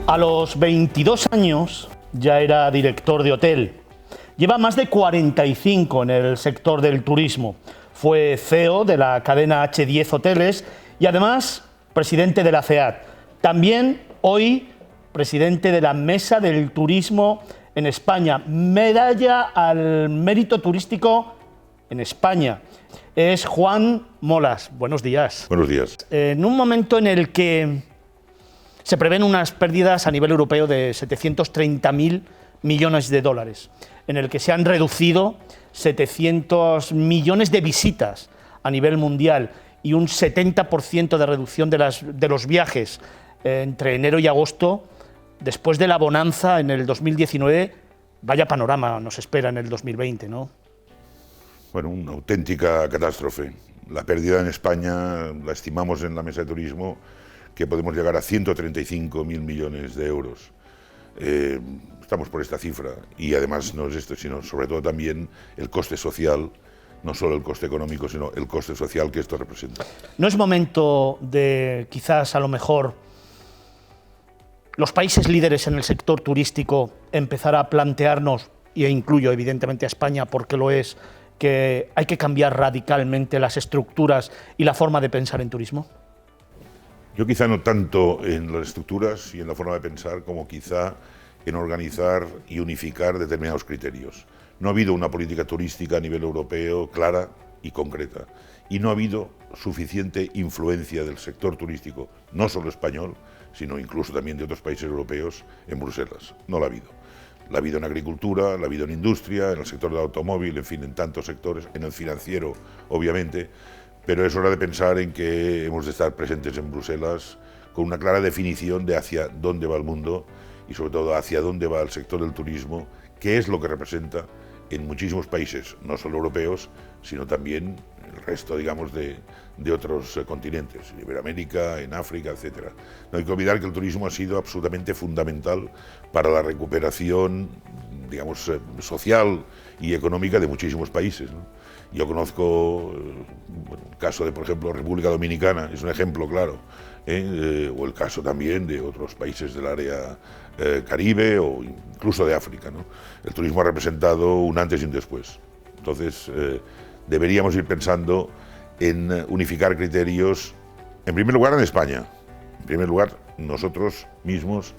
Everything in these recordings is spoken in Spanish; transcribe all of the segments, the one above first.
A los 22 años ya era director de hotel. Lleva más de 45 en el sector del turismo. Fue CEO de la cadena H10 Hoteles y además presidente de la CEAT. También hoy presidente de la Mesa del Turismo en España. Medalla al mérito turístico en España. Es Juan Molas. Buenos días. Buenos días. En un momento en el que se prevén unas pérdidas a nivel europeo de 730.000 millones de dólares, en el que se han reducido 700 millones de visitas a nivel mundial y un 70% de reducción de los viajes entre enero y agosto, después de la bonanza en el 2019, vaya panorama nos espera en el 2020, ¿no? Bueno, una auténtica catástrofe. La pérdida en España la estimamos en la Mesa de Turismo que podemos llegar a 135.000 millones de euros. Estamos por esta cifra y además no es esto, sino sobre todo también el coste social, no solo el coste económico, sino el coste social que esto representa. ¿No es momento de, quizás a lo mejor, los países líderes en el sector turístico empezar a plantearnos, e incluyo evidentemente a España porque lo es, que hay que cambiar radicalmente las estructuras y la forma de pensar en turismo? Yo quizá no tanto en las estructuras y en la forma de pensar como quizá en organizar y unificar determinados criterios. No ha habido una política turística a nivel europeo clara y concreta y no ha habido suficiente influencia del sector turístico, no solo español, sino incluso también de otros países europeos en Bruselas. No la ha habido. La ha habido en agricultura, la ha habido en industria, en el sector del automóvil, en fin, en tantos sectores, en el financiero, obviamente, pero es hora de pensar en que hemos de estar presentes en Bruselas con una clara definición de hacia dónde va el mundo y sobre todo hacia dónde va el sector del turismo, qué es lo que representa en muchísimos países, no solo europeos, sino también el resto, digamos, de otros continentes, en Iberoamérica, en África, etc. No hay que olvidar que el turismo ha sido absolutamente fundamental para la recuperación, digamos, social y económica de muchísimos países, ¿no? Yo conozco el caso de, por ejemplo, República Dominicana, es un ejemplo claro, o el caso también de otros países del área Caribe o incluso de África, ¿no? El turismo ha representado un antes y un después. Entonces, deberíamos ir pensando en unificar criterios, en primer lugar en España. En primer lugar, nosotros mismos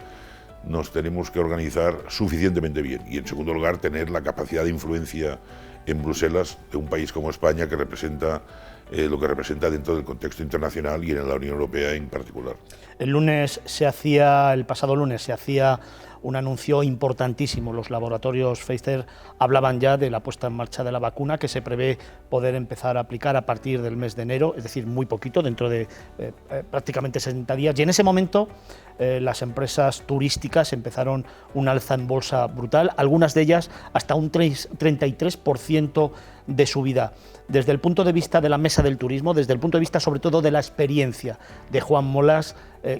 nos tenemos que organizar suficientemente bien y en segundo lugar tener la capacidad de influencia en Bruselas de un país como España que representa lo que representa dentro del contexto internacional y en la Unión Europea en particular. El pasado lunes se hacía un anuncio importantísimo. Los laboratorios Pfizer hablaban ya de la puesta en marcha de la vacuna que se prevé poder empezar a aplicar a partir del mes de enero, es decir, muy poquito, dentro de prácticamente 60 días. Y en ese momento las empresas turísticas empezaron un alza en bolsa brutal, algunas de ellas hasta un 33% de subida. Desde el punto de vista de la Mesa del Turismo, desde el punto de vista sobre todo de la experiencia de Juan Molas,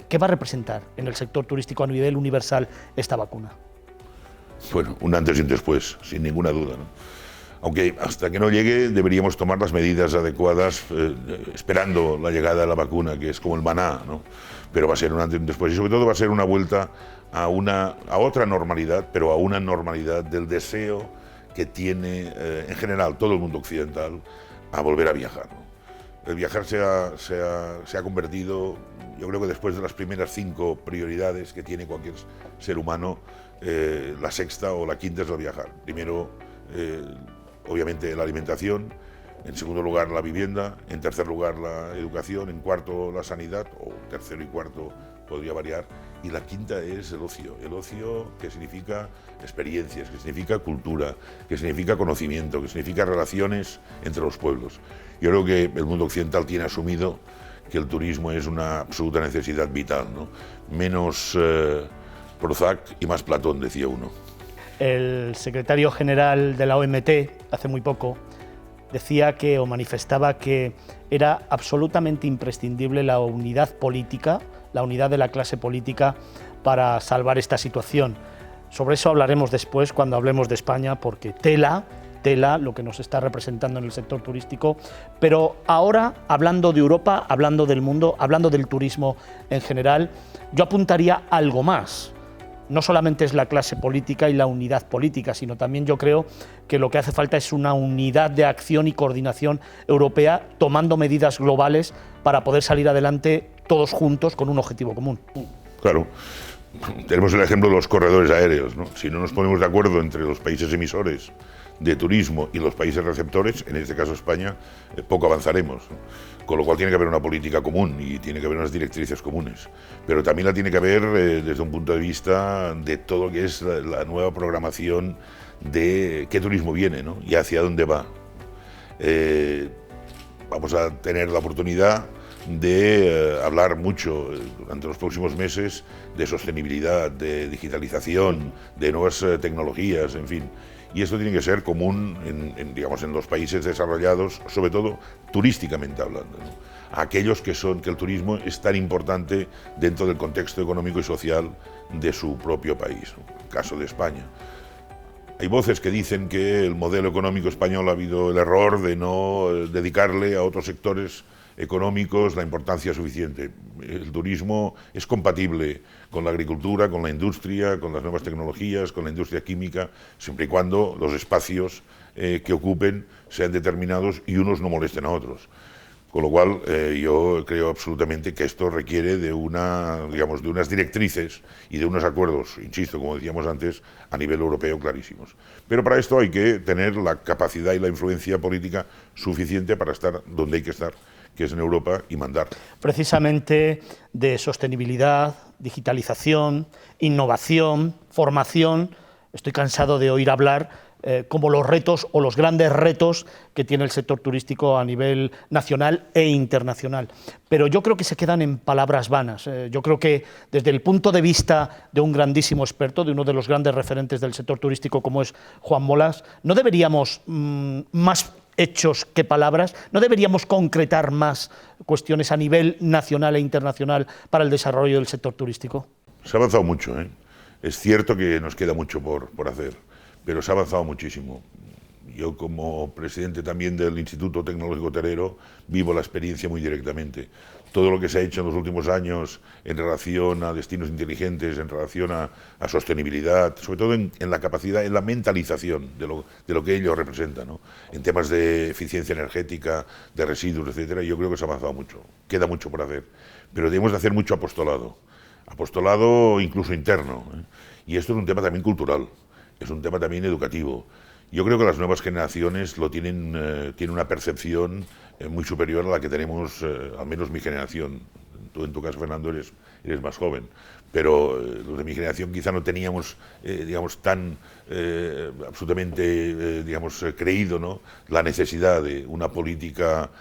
¿qué va a representar en el sector turístico a nivel universal esta vacuna? Bueno, un antes y un después, sin ninguna duda, ¿no? Aunque hasta que no llegue deberíamos tomar las medidas adecuadas esperando la llegada de la vacuna, que es como el maná, ¿no? Pero va a ser un antes y un después y sobre todo va a ser una vuelta a otra normalidad, pero a una normalidad del deseo que tiene en general todo el mundo occidental a volver a viajar, ¿no? El viajar se ha convertido, yo creo que después de las primeras 5 prioridades que tiene cualquier ser humano, la sexta o la quinta es el viajar. Primero, obviamente la alimentación, en segundo lugar la vivienda, en tercer lugar la educación, en cuarto la sanidad, o tercero y cuarto podría variar, y la quinta es el ocio que significa experiencias, que significa cultura, que significa conocimiento, que significa relaciones entre los pueblos. Yo creo que el mundo occidental tiene asumido que el turismo es una absoluta necesidad vital, ¿no? Menos Prozac y más Platón, decía uno. El secretario general de la OMT, hace muy poco, decía que, o manifestaba que era absolutamente imprescindible la unidad política, la unidad de la clase política para salvar esta situación. Sobre eso hablaremos después cuando hablemos de España, porque tela lo que nos está representando en el sector turístico, pero ahora, hablando de Europa, hablando del mundo, hablando del turismo en general, yo apuntaría algo más. no solamente es la clase política y la unidad política, sino también yo creo que lo que hace falta es una unidad de acción y coordinación europea, tomando medidas globales para poder salir adelante todos juntos con un objetivo común. Claro. Tenemos el ejemplo de los corredores aéreos, ¿no? Si no nos ponemos de acuerdo entre los países emisores de turismo y los países receptores, en este caso España, poco avanzaremos, ¿no? Con lo cual tiene que haber una política común y tiene que haber unas directrices comunes. Pero también la tiene que haber desde un punto de vista de todo lo que es la nueva programación de qué turismo viene, ¿no? Y hacia dónde va. Vamos a tener la oportunidad de hablar mucho durante los próximos meses de sostenibilidad, de digitalización, de nuevas tecnologías, en fin. Y esto tiene que ser común digamos, en los países desarrollados, sobre todo turísticamente hablando, ¿no? Aquellos que el turismo es tan importante dentro del contexto económico y social de su propio país, ¿no? El caso de España. Hay voces que dicen que el modelo económico español ha habido el error de no dedicarle a otros sectores económicos la importancia suficiente. El turismo es compatible con la agricultura, con la industria, con las nuevas tecnologías, con la industria química, siempre y cuando los espacios que ocupen sean determinados y unos no molesten a otros. Con lo cual, yo creo absolutamente que esto requiere de digamos, de unas directrices y de unos acuerdos, insisto, como decíamos antes, a nivel europeo clarísimos. Pero para esto hay que tener la capacidad y la influencia política suficiente para estar donde hay que estar, que es en Europa, y mandar. Precisamente de sostenibilidad, digitalización, innovación, formación, estoy cansado de oír hablar como los retos o los grandes retos que tiene el sector turístico a nivel nacional e internacional. Pero yo creo que se quedan en palabras vanas. Yo creo que desde el punto de vista de un grandísimo experto, de uno de los grandes referentes del sector turístico como es Juan Molas, no deberíamos más hechos que palabras, no deberíamos concretar más cuestiones a nivel nacional e internacional para el desarrollo del sector turístico. Se ha avanzado mucho, ¿eh? Es cierto que nos queda mucho por hacer, pero se ha avanzado muchísimo. Yo, como presidente también del Instituto Tecnológico Hotelero, vivo la experiencia muy directamente. Todo lo que se ha hecho en los últimos años en relación a destinos inteligentes, en relación a sostenibilidad, sobre todo en la capacidad, en la mentalización de lo que ello representa, ¿no? En temas de eficiencia energética, de residuos, etcétera, yo creo que se ha avanzado mucho. Queda mucho por hacer, pero debemos de hacer mucho apostolado incluso interno, ¿eh? Y esto es un tema también cultural. Es un tema también educativo. Yo creo que las nuevas generaciones tienen una percepción muy superior a la que tenemos, al menos mi generación. Tú, en tu caso, Fernando, eres más joven, pero los de mi generación quizá no teníamos, digamos, tan absolutamente, digamos, creído, ¿no?, la necesidad de una política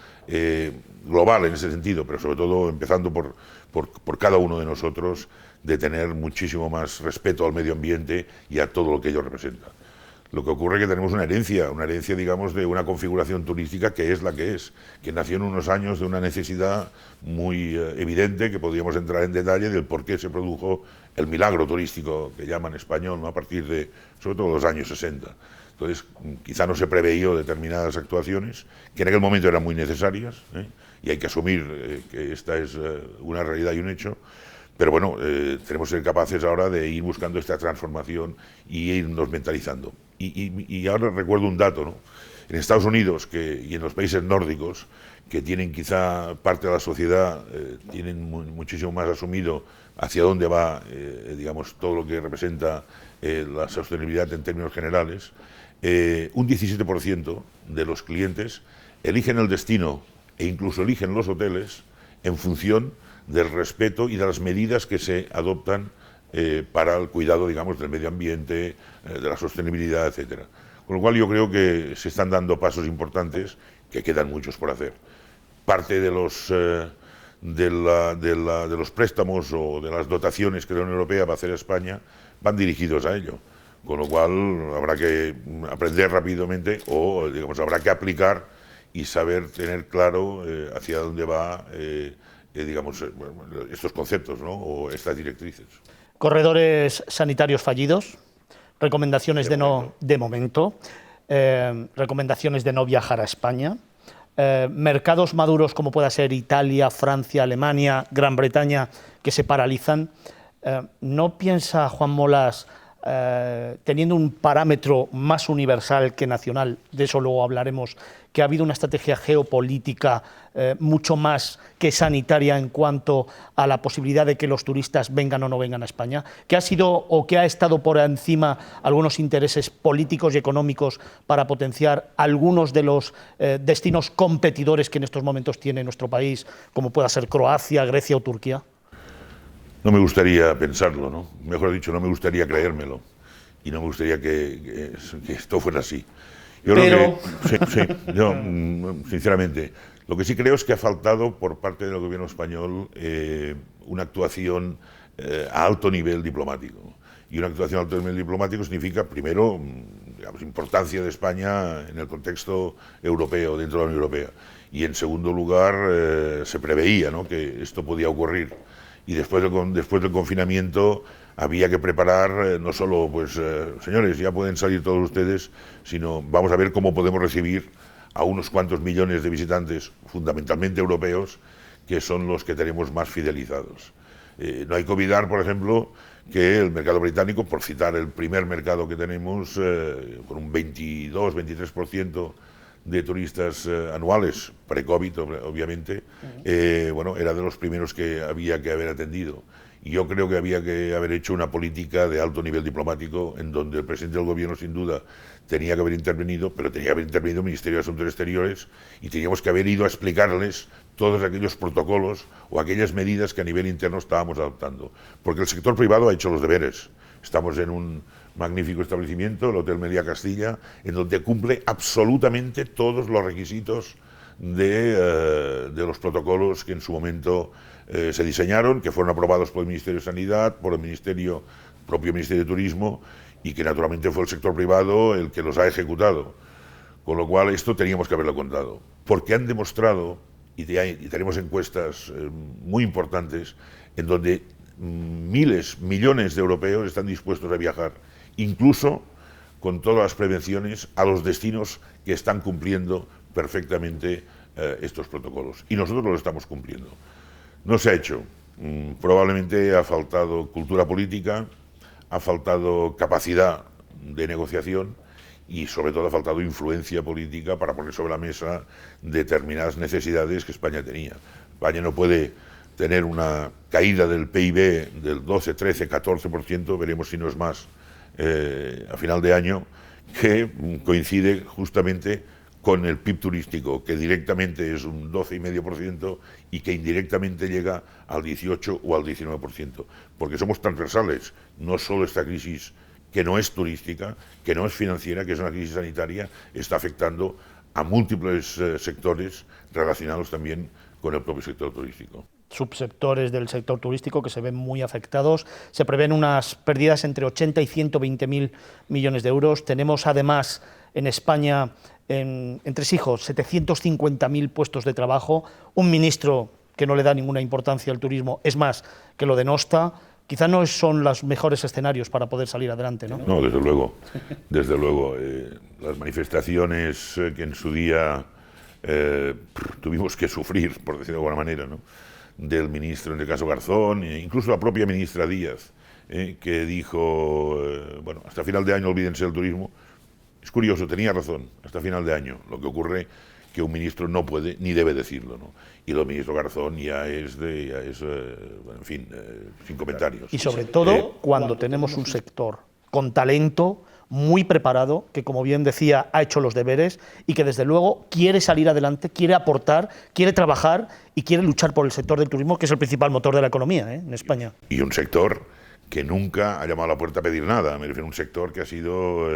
global en ese sentido, pero sobre todo empezando por cada uno de nosotros, de tener muchísimo más respeto al medio ambiente y a todo lo que ello representa. Lo que ocurre es que tenemos una herencia, digamos, de una configuración turística que es la que es, que nació en unos años de una necesidad muy evidente, que podríamos entrar en detalle del por qué se produjo el milagro turístico que llaman español, ¿no?, a partir de, sobre todo, los años 60. Entonces, quizá no se preveía determinadas actuaciones que en aquel momento eran muy necesarias, ¿eh? Y hay que asumir que esta es una realidad y un hecho. Pero bueno, tenemos que ser capaces ahora de ir buscando esta transformación y irnos mentalizando. Y ahora recuerdo un dato, ¿no? En Estados Unidos y en los países nórdicos, que tienen quizá parte de la sociedad, tienen muchísimo más asumido hacia dónde va, digamos, todo lo que representa la sostenibilidad en términos generales, un 17% de los clientes eligen el destino e incluso eligen los hoteles en función del respeto y de las medidas que se adoptan para el cuidado, digamos, del medio ambiente, de la sostenibilidad, etcétera. Con lo cual yo creo que se están dando pasos importantes, que quedan muchos por hacer. Parte de los préstamos o de las dotaciones que la Unión Europea va a hacer a España van dirigidos a ello. Con lo cual habrá que aprender rápidamente o, digamos, habrá que aplicar y saber tener claro hacia dónde va digamos, estos conceptos, ¿no?, o estas directrices. Corredores sanitarios fallidos, recomendaciones de momento, recomendaciones de no viajar a España, mercados maduros como pueda ser Italia, Francia, Alemania, Gran Bretaña, que se paralizan. ¿no piensa Juan Molas, teniendo un parámetro más universal que nacional, de eso luego hablaremos, que ha habido una estrategia geopolítica mucho más que sanitaria en cuanto a la posibilidad de que los turistas vengan o no vengan a España, que ha sido o que ha estado por encima algunos intereses políticos y económicos para potenciar algunos de los destinos competidores que en estos momentos tiene nuestro país, como pueda ser Croacia, Grecia o Turquía? No me gustaría pensarlo, ¿no? Mejor dicho, no me gustaría creérmelo. Y no me gustaría que esto fuera así. Yo creo que, yo, sinceramente, lo que sí creo es que ha faltado por parte del gobierno español una actuación a alto nivel diplomático. Y una actuación a alto nivel diplomático significa, primero, digamos, importancia de España en el contexto europeo, dentro de la Unión Europea. Y en segundo lugar, se preveía, ¿no?, que esto podía ocurrir. Y después del confinamiento había que preparar no solo, pues, señores, ya pueden salir todos ustedes, sino vamos a ver cómo podemos recibir a unos cuantos millones de visitantes, fundamentalmente europeos, que son los que tenemos más fidelizados. No hay que olvidar, por ejemplo, que el mercado británico, por citar el primer mercado que tenemos, con un 22-23% de turistas anuales, pre-COVID obviamente, bueno, era de los primeros que había que haber atendido. Y yo creo que había que haber hecho una política de alto nivel diplomático en donde el presidente del gobierno sin duda tenía que haber intervenido, pero tenía que haber intervenido el Ministerio de Asuntos Exteriores y teníamos que haber ido a explicarles todos aquellos protocolos o aquellas medidas que a nivel interno estábamos adoptando. Porque el sector privado ha hecho los deberes. Estamos en un magnífico establecimiento, el Hotel Meliá Castilla, en donde cumple absolutamente todos los requisitos de los protocolos que en su momento se diseñaron, que fueron aprobados por el Ministerio de Sanidad, por el propio Ministerio de Turismo, y que naturalmente fue el sector privado el que los ha ejecutado. Con lo cual esto teníamos que haberlo contado. Porque han demostrado, y tenemos encuestas muy importantes, en donde miles, millones de europeos están dispuestos a viajar, incluso con todas las prevenciones, a los destinos que están cumpliendo perfectamente estos protocolos. Y nosotros los estamos cumpliendo. No se ha hecho. Probablemente ha faltado cultura política, ha faltado capacidad de negociación y sobre todo ha faltado influencia política para poner sobre la mesa determinadas necesidades que España tenía. España no puede tener una caída del PIB del 12, 13, 14%, veremos si no es más, a final de año, que coincide justamente con el PIB turístico, que directamente es un 12,5% y que indirectamente llega al 18 o al 19%, porque somos transversales, no solo esta crisis que no es turística, que no es financiera, que es una crisis sanitaria, está afectando a múltiples sectores relacionados también con el propio sector turístico. Subsectores del sector turístico que se ven muy afectados. Se prevén unas pérdidas entre 80 y 120.000 millones de euros. Tenemos además en España, en entresijos, 750.000 puestos de trabajo. Un ministro que no le da ninguna importancia al turismo, es más, que lo denosta. Quizá no son los mejores escenarios para poder salir adelante, ¿no? No, desde luego. Desde luego. Las manifestaciones que en su día tuvimos que sufrir, por decirlo de alguna manera, ¿no?, del ministro, en el caso Garzón, e incluso la propia ministra Díaz, que dijo, bueno, hasta final de año olvídense del turismo. Es curioso, tenía razón, hasta final de año. Lo que ocurre que un ministro no puede ni debe decirlo, ¿no? Y el ministro Garzón ya es en fin, sin comentarios. Y sobre todo cuando tenemos un sector con talento, muy preparado, que como bien decía, ha hecho los deberes y que desde luego quiere salir adelante, quiere aportar, quiere trabajar y quiere luchar por el sector del turismo, que es el principal motor de la economía en España. Y un sector que nunca ha llamado a la puerta a pedir nada. Me refiero a un sector que ha sido,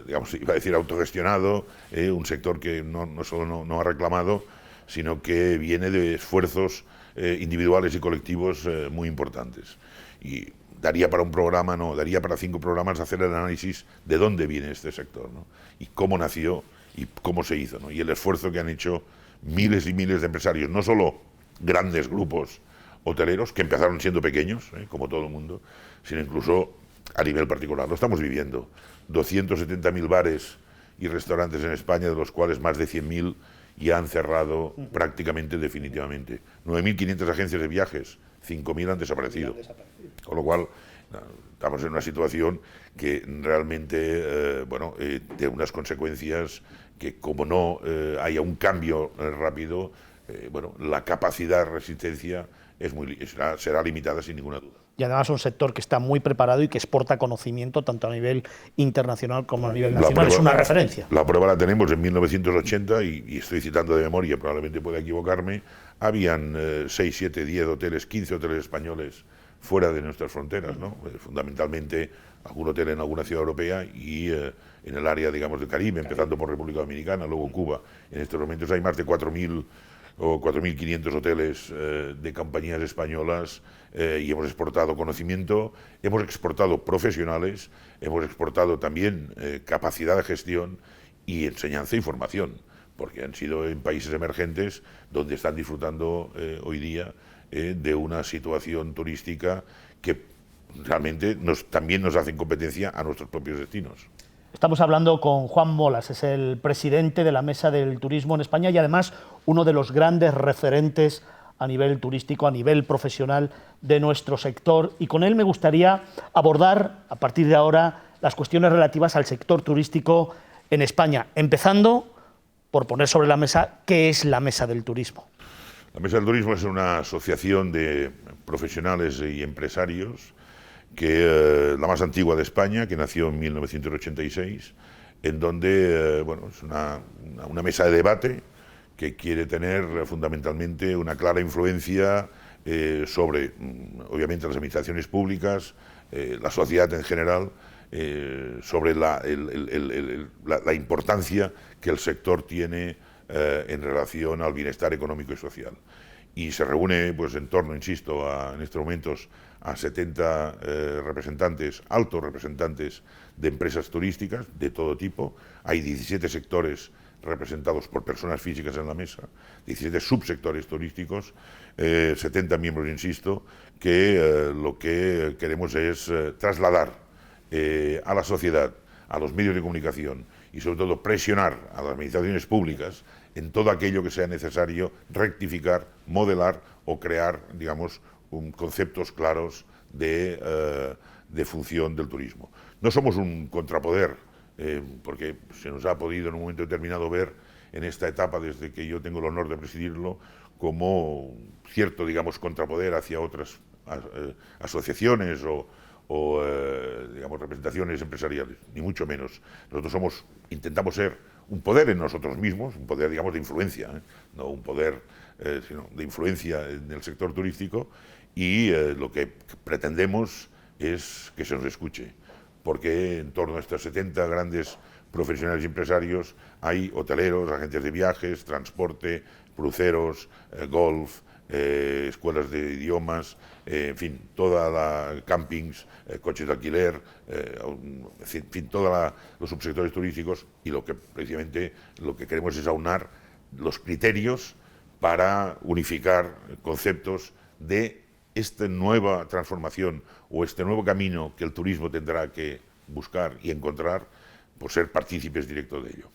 digamos, iba a decir autogestionado, un sector que no solo no ha reclamado, sino que viene de esfuerzos individuales y colectivos muy importantes. Y daría para un programa, no, daría para 5 programas hacer el análisis de dónde viene este sector, ¿no?, y cómo nació y cómo se hizo, ¿no?, y el esfuerzo que han hecho miles y miles de empresarios, no solo grandes grupos hoteleros, que empezaron siendo pequeños, como todo el mundo, sino incluso a nivel particular. Lo estamos viviendo. 270.000 bares y restaurantes en España, de los cuales más de 100.000 ya han cerrado prácticamente definitivamente. 9.500 agencias de viajes, 5.000 han desaparecido. Con lo cual, estamos en una situación que realmente, tiene unas consecuencias que, como no haya un cambio rápido, la capacidad de resistencia será limitada sin ninguna duda. Y además un sector que está muy preparado y que exporta conocimiento tanto a nivel internacional como a nivel nacional. Es una referencia. La prueba la tenemos en 1980, y estoy citando de memoria, probablemente pueda equivocarme, habían 6, 7, 10 hoteles, 15 hoteles españoles fuera de nuestras fronteras, ¿no? Fundamentalmente algún hotel en alguna ciudad europea y en el área, digamos, del Caribe, empezando por República Dominicana, luego Cuba. En estos momentos hay más de 4.000 o 4.500 hoteles de compañías españolas, y hemos exportado conocimiento, hemos exportado profesionales, hemos exportado también capacidad de gestión y enseñanza e información, porque han sido en países emergentes donde están disfrutando hoy día de una situación turística que realmente también nos hacen competencia a nuestros propios destinos. Estamos hablando con Juan Molas, es el presidente de la Mesa del Turismo en España y además uno de los grandes referentes a nivel turístico, a nivel profesional de nuestro sector. Y con él me gustaría abordar, a partir de ahora, las cuestiones relativas al sector turístico en España, empezando por poner sobre la mesa qué es la Mesa del Turismo. La Mesa del Turismo es una asociación de profesionales y empresarios la más antigua de España, que nació en 1986, en donde es una mesa de debate que quiere tener fundamentalmente una clara influencia sobre, obviamente, las administraciones públicas, la sociedad en general, sobre la importancia que el sector tiene en relación al bienestar económico y social. Y se reúne en torno, insisto, en estos momentos a 70 representantes, altos representantes de empresas turísticas de todo tipo. Hay 17 sectores representados por personas físicas en la mesa, 17 subsectores turísticos, 70 miembros, insisto, que lo que queremos es trasladar a la sociedad, a los medios de comunicación y sobre todo presionar a las administraciones públicas en todo aquello que sea necesario rectificar, modelar o crear, digamos, conceptos claros de función del turismo. No somos un contrapoder, porque se nos ha podido en un momento determinado ver en esta etapa, desde que yo tengo el honor de presidirlo, como cierto, digamos, contrapoder hacia otras asociaciones o digamos, representaciones empresariales, ni mucho menos. Nosotros intentamos ser un poder en nosotros mismos, un poder, digamos, de influencia, no un poder sino de influencia en el sector turístico, y lo que pretendemos es que se nos escuche, porque en torno a estos 70 grandes profesionales y empresarios hay hoteleros, agentes de viajes, transporte, cruceros, golf, escuelas de idiomas, en fin, campings, coches de alquiler, en fin, todos los subsectores turísticos, y precisamente lo que queremos es aunar los criterios para unificar conceptos de esta nueva transformación o este nuevo camino que el turismo tendrá que buscar y encontrar por ser partícipes directos de ello.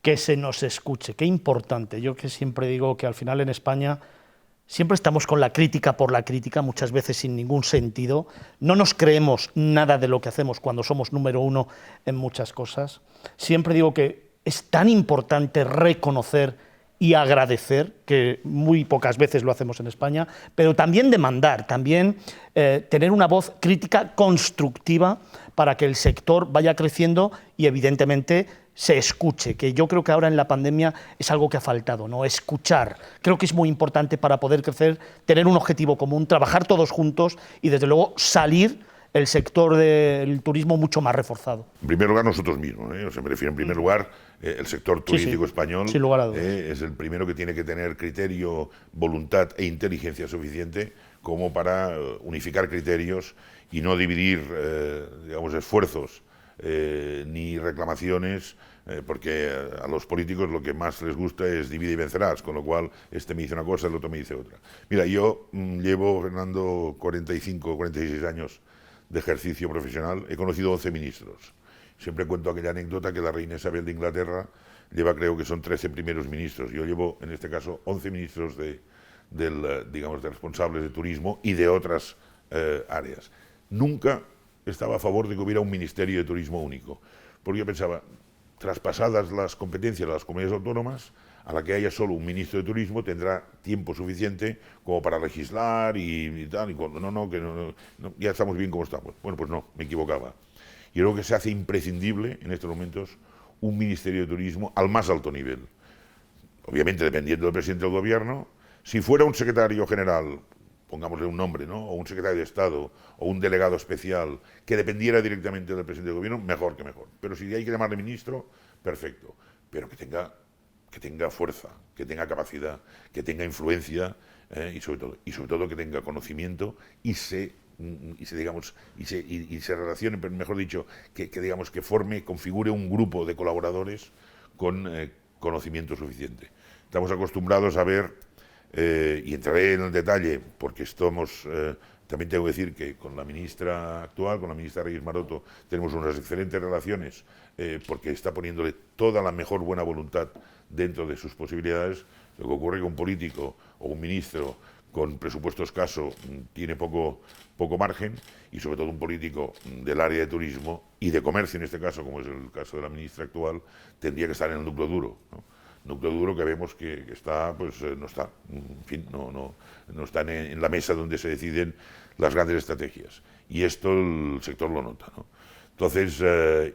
Que se nos escuche, qué importante. Yo que siempre digo que al final en España siempre estamos con la crítica por la crítica, muchas veces sin ningún sentido. No nos creemos nada de lo que hacemos cuando somos número uno en muchas cosas. Siempre digo que es tan importante reconocer y agradecer, que muy pocas veces lo hacemos en España, pero también demandar, también tener una voz crítica constructiva para que el sector vaya creciendo y evidentemente se escuche, que yo creo que ahora en la pandemia es algo que ha faltado, ¿no? Escuchar. Creo que es muy importante para poder crecer, tener un objetivo común, trabajar todos juntos y desde luego salir el sector del turismo mucho más reforzado. En primer lugar, nosotros mismos, o sea, me refiero en primer lugar, el sector turístico español sin lugar a dudas. Es el primero que tiene que tener criterio, voluntad e inteligencia suficiente como para unificar criterios y no dividir, digamos, esfuerzos ni reclamaciones, porque a los políticos lo que más les gusta es divide y vencerás, con lo cual este me dice una cosa, el otro me dice otra. Mira, yo llevo, Fernando, 45, 46 años de ejercicio profesional, he conocido 11 ministros. Siempre cuento aquella anécdota que la reina Isabel de Inglaterra lleva, creo que son 13 primeros ministros. Yo llevo, en este caso, 11 ministros de digamos, de responsables de turismo y de otras áreas. Nunca estaba a favor de que hubiera un ministerio de turismo único, porque yo pensaba, traspasadas las competencias de las comunidades autónomas, a la que haya solo un ministro de turismo tendrá tiempo suficiente como para legislar y tal, y cuando ya estamos bien como estamos. Bueno, pues no, me equivocaba. Yo creo que se hace imprescindible en estos momentos un ministerio de turismo al más alto nivel. Obviamente dependiendo del presidente del gobierno. Si fuera un secretario general, pongámosle un nombre, ¿no?, o un secretario de Estado, o un delegado especial, que dependiera directamente del presidente del gobierno, mejor que mejor. Pero si hay que llamarle ministro, perfecto. Pero que tenga fuerza, que tenga capacidad, que tenga influencia, y sobre todo que tenga conocimiento y se relacione, pero mejor dicho, que configure un grupo de colaboradores con conocimiento suficiente. Estamos acostumbrados a ver, y entraré en el detalle, porque también tengo que decir que con la ministra actual, con la ministra Reyes Maroto, tenemos unas excelentes relaciones, porque está poniéndole toda la mejor buena voluntad dentro de sus posibilidades. Lo que ocurre que un político o un ministro con presupuesto escaso tiene poco margen, y sobre todo un político del área de turismo y de comercio, en este caso, como es el caso de la ministra actual, tendría que estar en el núcleo duro, ¿no? Núcleo duro que vemos que está, pues no está, en fin, no está en la mesa donde se deciden las grandes estrategias. Y esto el sector lo nota, ¿no? Entonces,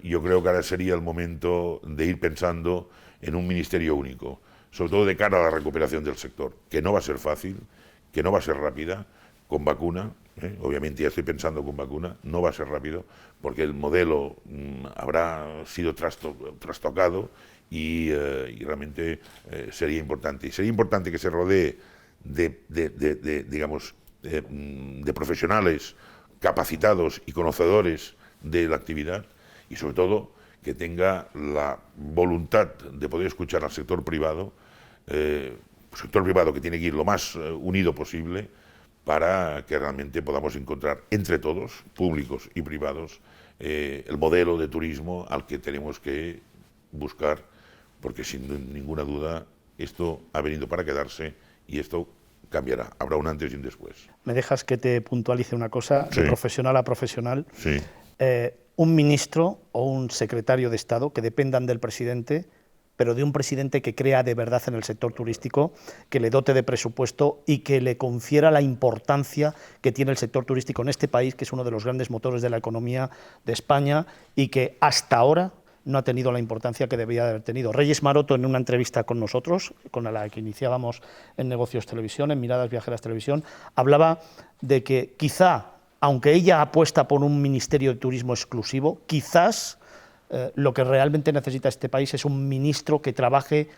yo creo que ahora sería el momento de ir pensando en un ministerio único, sobre todo de cara a la recuperación del sector, que no va a ser fácil, que no va a ser rápida, con vacuna, obviamente ya estoy pensando con vacuna, no va a ser rápido, porque el modelo habrá sido trastocado y realmente sería importante. Y sería importante que se rodee de profesionales capacitados y conocedores de la actividad, y sobre todo que tenga la voluntad de poder escuchar al sector privado que tiene que ir lo más unido posible para que realmente podamos encontrar entre todos, públicos y privados, el modelo de turismo al que tenemos que buscar, porque sin ninguna duda esto ha venido para quedarse y esto cambiará, habrá un antes y un después. ¿Me dejas que te puntualice una cosa, sí, de profesional a profesional? Sí. Un ministro o un secretario de Estado que dependan del presidente, pero de un presidente que crea de verdad en el sector turístico, que le dote de presupuesto y que le confiera la importancia que tiene el sector turístico en este país, que es uno de los grandes motores de la economía de España y que hasta ahora no ha tenido la importancia que debía de haber tenido. Reyes Maroto, en una entrevista con nosotros, con la que iniciábamos en Negocios Televisión, en Miradas Viajeras Televisión, hablaba de que quizá, aunque ella apuesta por un ministerio de turismo exclusivo, quizás lo que realmente necesita este país es un ministro que trabaje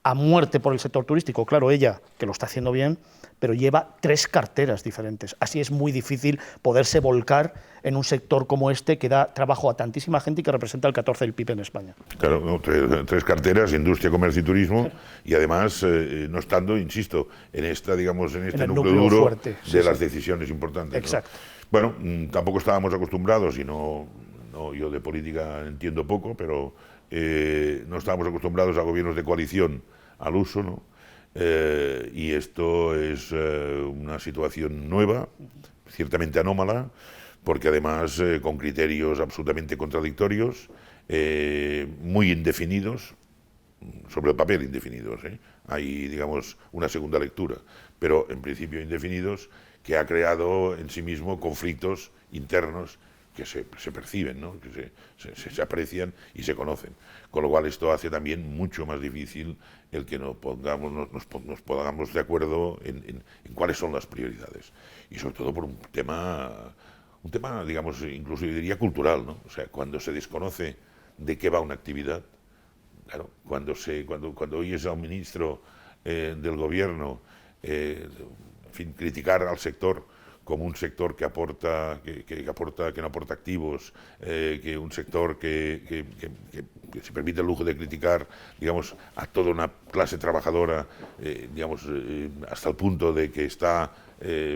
a muerte por el sector turístico. Claro, ella, que lo está haciendo bien, pero lleva 3 carteras diferentes. Así es muy difícil poderse volcar en un sector como este que da trabajo a tantísima gente y que representa el 14% del PIB en España. Claro, no, 3 carteras, industria, comercio y turismo, y además no estando, insisto, en este núcleo duro fuerte, de las decisiones importantes. Exacto. ¿No? Bueno, tampoco estábamos acostumbrados, y yo de política entiendo poco, pero no estábamos acostumbrados a gobiernos de coalición al uso, ¿no? Y esto es una situación nueva, ciertamente anómala, porque además con criterios absolutamente contradictorios, muy indefinidos, sobre el papel indefinidos, hay, digamos, una segunda lectura, pero en principio indefinidos, que ha creado en sí mismo conflictos internos que se perciben, ¿no? Que se aprecian y se conocen. Con lo cual esto hace también mucho más difícil el que nos pongamos de acuerdo en cuáles son las prioridades. Y sobre todo por un tema, digamos, incluso yo diría cultural, ¿no? O sea, cuando se desconoce de qué va una actividad, claro, cuando oyes a un ministro del gobierno, en fin, criticar al sector como un sector que no aporta activos, que un sector que se permite el lujo de criticar, digamos, a toda una clase trabajadora, hasta el punto de que está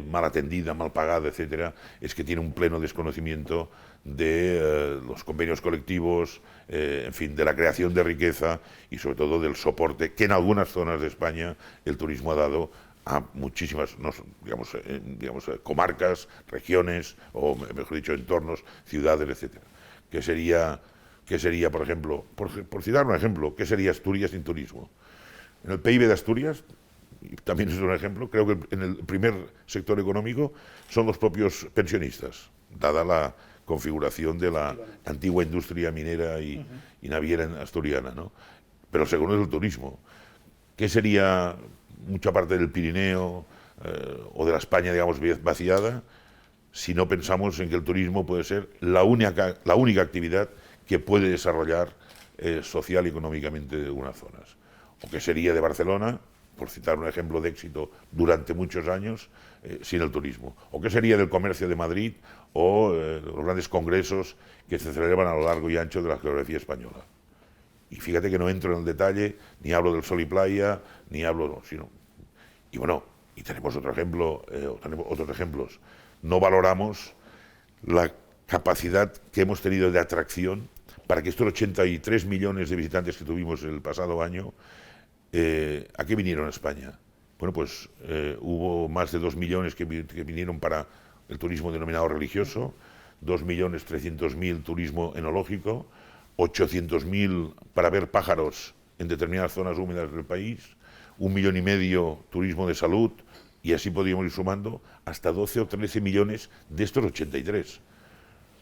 mal atendida, mal pagada, etcétera, es que tiene un pleno desconocimiento de los convenios colectivos, en fin, de la creación de riqueza y sobre todo del soporte que en algunas zonas de España el turismo ha dado a muchísimas comarcas, regiones, o mejor dicho, entornos, ciudades, etcétera. ¿Qué sería, por ejemplo, por citar un ejemplo, qué sería Asturias sin turismo? En el PIB de Asturias, y también es un ejemplo, creo que en el primer sector económico son los propios pensionistas, dada la configuración de la antigua industria minera y naviera asturiana, ¿no? Pero segundo es el turismo. ¿Qué sería mucha parte del Pirineo o de la España, digamos, vaciada, si no pensamos en que el turismo puede ser la única actividad que puede desarrollar social y económicamente algunas zonas? ¿O qué sería de Barcelona, por citar un ejemplo de éxito durante muchos años, sin el turismo? ¿O qué sería del comercio de Madrid o los grandes congresos que se celebran a lo largo y ancho de la geografía española? Y fíjate que no entro en el detalle, ni hablo del sol y playa, ni hablo, sino... Y bueno, y tenemos otro ejemplo, tenemos otros ejemplos. No valoramos la capacidad que hemos tenido de atracción para que estos 83 millones de visitantes que tuvimos el pasado año, ¿a qué vinieron a España? Bueno, pues hubo más de 2 millones que vinieron para el turismo denominado religioso, 2.300.000 turismo enológico, 800.000 para ver pájaros en determinadas zonas húmedas del país, 1,5 millones turismo de salud, y así podríamos ir sumando hasta 12 o 13 millones de estos 83.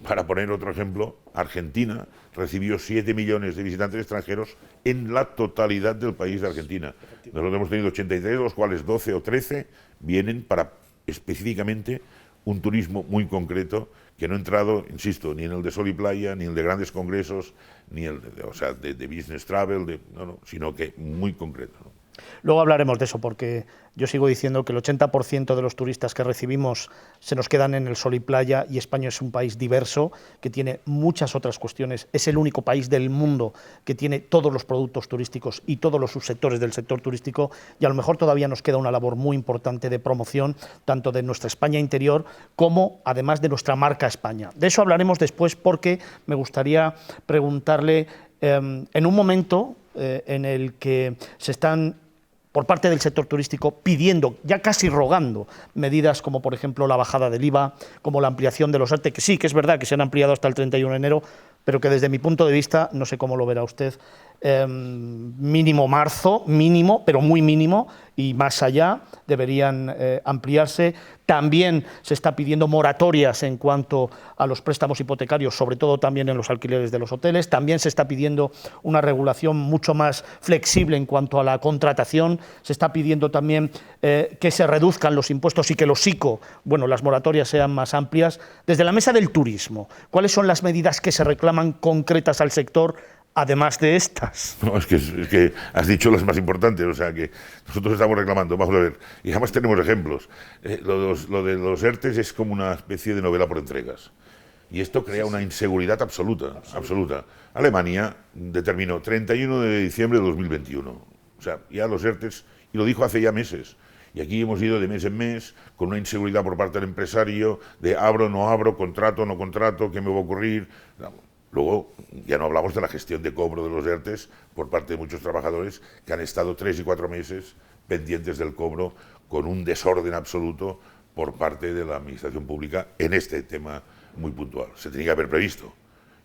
Para poner otro ejemplo, Argentina recibió 7 millones de visitantes extranjeros en la totalidad del país de Argentina. Nosotros hemos tenido 83, de los cuales 12 o 13 vienen para específicamente un turismo muy concreto que no ha entrado, insisto, ni en el de sol y playa, ni en el de grandes congresos, ni el de business travel, sino que muy concreto, ¿no? Luego hablaremos de eso, porque yo sigo diciendo que el 80% de los turistas que recibimos se nos quedan en el sol y playa, y España es un país diverso, que tiene muchas otras cuestiones. Es el único país del mundo que tiene todos los productos turísticos y todos los subsectores del sector turístico, y a lo mejor todavía nos queda una labor muy importante de promoción, tanto de nuestra España interior como, además, de nuestra marca España. De eso hablaremos después, porque me gustaría preguntarle, en un momento en el que se están, por parte del sector turístico, pidiendo, ya casi rogando, medidas como, por ejemplo, la bajada del IVA, como la ampliación de los ERTE, que sí, que es verdad que se han ampliado hasta el 31 de enero, pero que desde mi punto de vista, no sé cómo lo verá usted, mínimo marzo, mínimo, pero muy mínimo, y más allá deberían ampliarse. También se está pidiendo moratorias en cuanto a los préstamos hipotecarios, sobre todo también en los alquileres de los hoteles. También se está pidiendo una regulación mucho más flexible en cuanto a la contratación. Se está pidiendo también que se reduzcan los impuestos y que los ICO, bueno, las moratorias sean más amplias. Desde la mesa del turismo, ¿cuáles son las medidas que se reclaman concretas al sector, además de estas? No, es que has dicho las más importantes, o sea que nosotros estamos reclamando, vamos a ver, y además tenemos ejemplos. Lo de los ERTES es como una especie de novela por entregas, y esto crea una inseguridad absoluta. Alemania determinó 31 de diciembre de 2021, o sea, ya los ERTES, y lo dijo hace ya meses. Y aquí hemos ido de mes en mes con una inseguridad por parte del empresario, de abro, no abro, contrato, no contrato, ¿qué me va a ocurrir? Luego, ya no hablamos de la gestión de cobro de los ERTES por parte de muchos trabajadores que han estado 3 y 4 meses pendientes del cobro, con un desorden absoluto por parte de la administración pública en este tema muy puntual. Se tenía que haber previsto,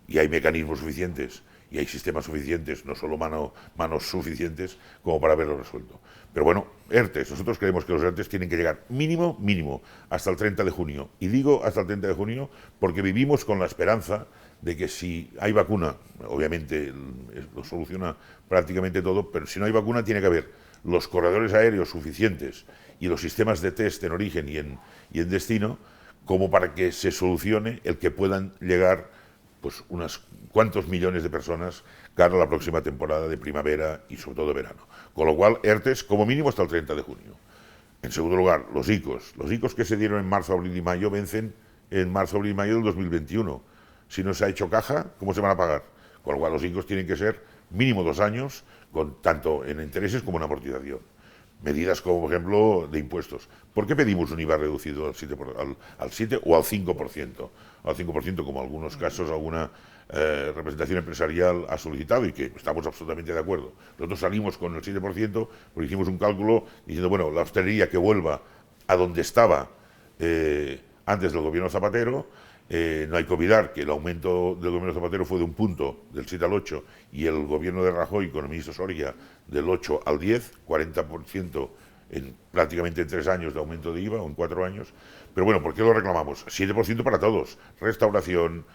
y hay mecanismos suficientes y hay sistemas suficientes, no solo manos suficientes, como para haberlo resuelto. Pero bueno, ERTES, nosotros creemos que los ERTES tienen que llegar mínimo hasta el 30 de junio. Y digo hasta el 30 de junio porque vivimos con la esperanza de que si hay vacuna, obviamente lo soluciona prácticamente todo, pero si no hay vacuna tiene que haber los corredores aéreos suficientes y los sistemas de test en origen y en destino, como para que se solucione el que puedan llegar pues unos cuantos millones de personas cara a la próxima temporada de primavera y sobre todo de verano. Con lo cual, ERTES como mínimo hasta el 30 de junio. En segundo lugar, los ICOs. Los ICOs que se dieron en marzo, abril y mayo vencen en marzo, abril y mayo del 2021. Si no se ha hecho caja, ¿cómo se van a pagar? Con lo cual los ICOs tienen que ser mínimo 2 años, tanto en intereses como en amortización. medidas como, por ejemplo, de impuestos. ¿Por qué pedimos un IVA reducido al 7, al 7 o al 5%? Al 5%, como en algunos casos alguna representación empresarial ha solicitado y que estamos absolutamente de acuerdo. Nosotros salimos con el 7% porque hicimos un cálculo diciendo, bueno, la hostelería que vuelva a donde estaba antes del gobierno Zapatero. No hay que olvidar que el aumento del gobierno Zapatero fue de un punto, del 7 al 8, y el gobierno de Rajoy, con el ministro Soria, del 8 al 10, 40% en prácticamente 3 años de aumento de IVA, o en 4 años. Pero bueno, ¿por qué lo reclamamos? 7% para todos, restauración,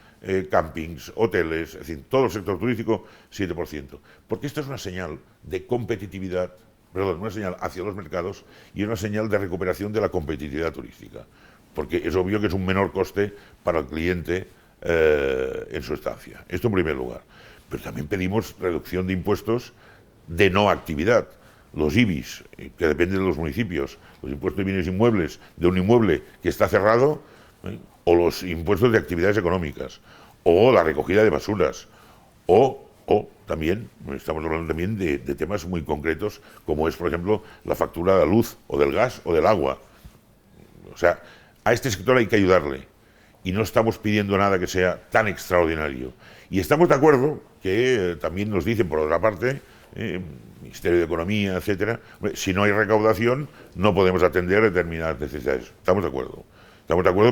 campings, hoteles, es decir, todo el sector turístico, 7%. Porque esto es una señal de competitividad, perdón, una señal hacia los mercados y una señal de recuperación de la competitividad turística. Porque es obvio que es un menor coste para el cliente en su estancia. Esto en primer lugar. Pero también pedimos reducción de impuestos de no actividad. Los IBIs, que dependen de los municipios, los impuestos de bienes inmuebles de un inmueble que está cerrado, o los impuestos de actividades económicas, o la recogida de basuras, o también, estamos hablando también de temas muy concretos, como es, por ejemplo, la factura de la luz, o del gas, o del agua. O sea, a este sector hay que ayudarle y no estamos pidiendo nada que sea tan extraordinario. Y estamos de acuerdo que también nos dicen, por otra parte, Ministerio de Economía, etcétera, si no hay recaudación no podemos atender determinadas necesidades. Estamos de acuerdo,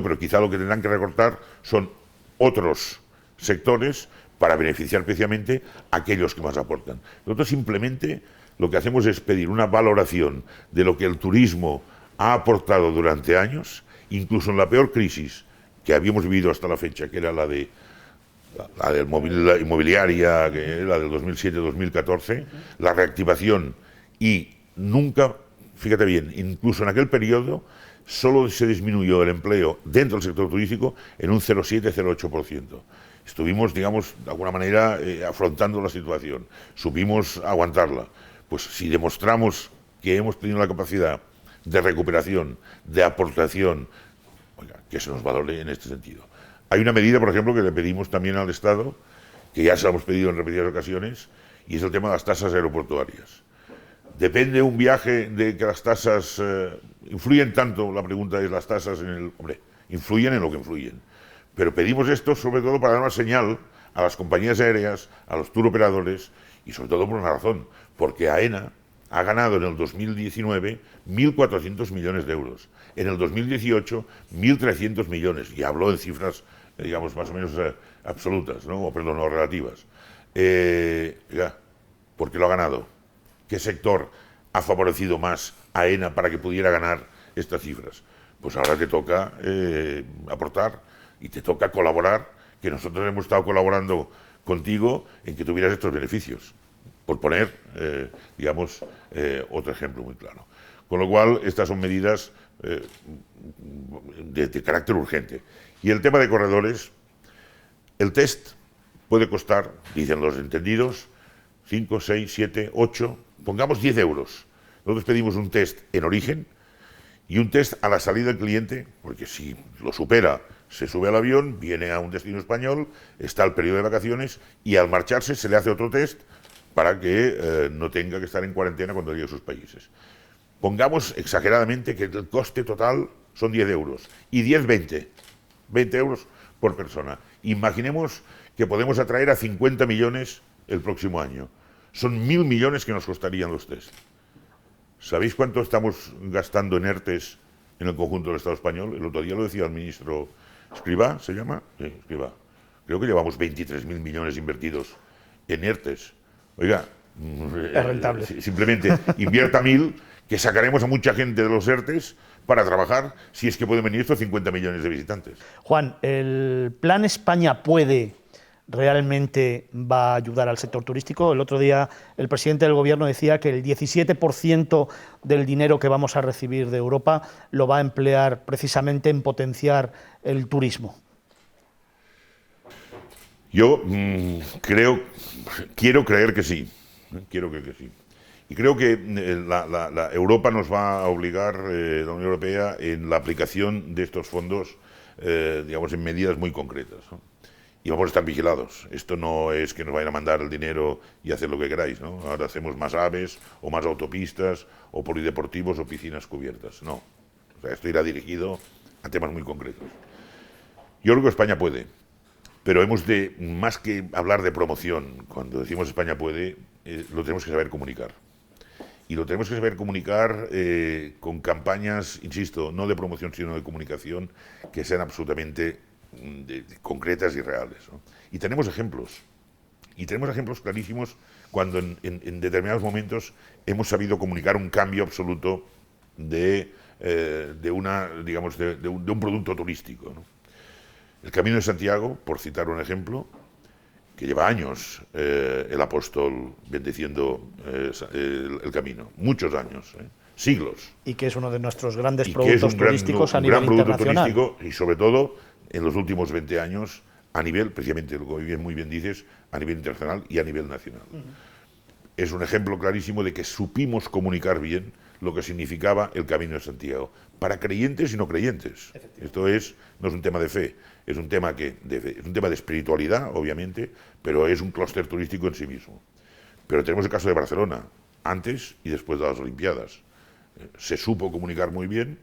pero quizá lo que tendrán que recortar son otros sectores para beneficiar especialmente a aquellos que más aportan. Nosotros simplemente lo que hacemos es pedir una valoración de lo que el turismo ha aportado durante años, incluso en la peor crisis que habíamos vivido hasta la fecha, que era la de la inmobiliaria, que era la del 2007-2014, la reactivación, y nunca, fíjate bien, incluso en aquel periodo solo se disminuyó el empleo dentro del sector turístico en un 0,7-0,8%. Estuvimos, digamos, de alguna manera afrontando la situación, supimos aguantarla. Pues si demostramos que hemos tenido la capacidad de recuperación, de aportación, oiga, que se nos valore en este sentido. Hay una medida, por ejemplo, que le pedimos también al Estado, que ya se la hemos pedido en repetidas ocasiones, y es el tema de las tasas aeroportuarias. Depende un viaje de que las tasas influyen tanto, la pregunta es las tasas en el... Hombre, influyen en lo que influyen. Pero pedimos esto sobre todo para dar una señal a las compañías aéreas, a los tour operadores, y sobre todo por una razón, porque AENA ha ganado en el 2019 1.400 millones de euros. En el 2018, 1.300 millones. Y habló en cifras, digamos, más o menos absolutas, ¿no? O, perdón, no relativas. ¿Por qué lo ha ganado? ¿Qué sector ha favorecido más a AENA para que pudiera ganar estas cifras? Pues ahora te toca aportar y te toca colaborar, que nosotros hemos estado colaborando contigo en que tuvieras estos beneficios. Por poner, digamos, otro ejemplo muy claro. Con lo cual, estas son medidas de carácter urgente. Y el tema de corredores, el test puede costar, dicen los entendidos, 5, 6, 7, 8, pongamos 10 euros. Nosotros pedimos un test en origen y un test a la salida del cliente, porque si lo supera, se sube al avión, viene a un destino español, está el periodo de vacaciones y al marcharse se le hace otro test para que no tenga que estar en cuarentena cuando llegue a sus países. Pongamos exageradamente que el coste total son 10 euros y 20 euros por persona. Imaginemos que podemos atraer a 50 millones el próximo año. Son 1.000 millones que nos costarían los test. ¿Sabéis cuánto estamos gastando en ERTES en el conjunto del Estado español? El otro día lo decía el ministro Escrivá, ¿se llama? Sí, Escrivá. Creo que llevamos 23.000 millones invertidos en ERTES. Oiga, es rentable. Simplemente invierta 1.000, que sacaremos a mucha gente de los ERTES para trabajar, si es que pueden venir estos 50 millones de visitantes. Juan, ¿el plan España puede realmente va a ayudar al sector turístico? El otro día el presidente del Gobierno decía que el 17% del dinero que vamos a recibir de Europa lo va a emplear precisamente en potenciar el turismo. Yo quiero creer que sí. Y creo que la Europa nos va a obligar, la Unión Europea, en la aplicación de estos fondos, digamos, en medidas muy concretas, ¿no? y vamos a estar vigilados. Esto no es que nos vayan a mandar el dinero y hacer lo que queráis, ¿no? Ahora hacemos más AVEs, o más autopistas, o polideportivos, o piscinas cubiertas. No. O sea, esto irá dirigido a temas muy concretos. Yo creo que España puede, pero hemos de, más que hablar de promoción, cuando decimos España puede, lo tenemos que saber comunicar. Y lo tenemos que saber comunicar con campañas, insisto, no de promoción, sino de comunicación, que sean absolutamente concretas y reales, ¿no? Y tenemos ejemplos clarísimos cuando en determinados momentos hemos sabido comunicar un cambio absoluto de un producto turístico, ¿no? El Camino de Santiago, por citar un ejemplo, que lleva años el apóstol bendiciendo el camino, muchos años, siglos. Y que es uno de nuestros grandes productos turísticos a nivel internacional. Producto turístico, y sobre todo en los últimos 20 años a nivel, precisamente lo que muy bien dices, a nivel internacional y a nivel nacional. Es un ejemplo clarísimo de que supimos comunicar bien lo que significaba el Camino de Santiago, para creyentes y no creyentes. Esto no es un tema de fe, es un tema de espiritualidad, obviamente, pero es un clúster turístico en sí mismo. Pero tenemos el caso de Barcelona, antes y después de las Olimpiadas. Se supo comunicar muy bien,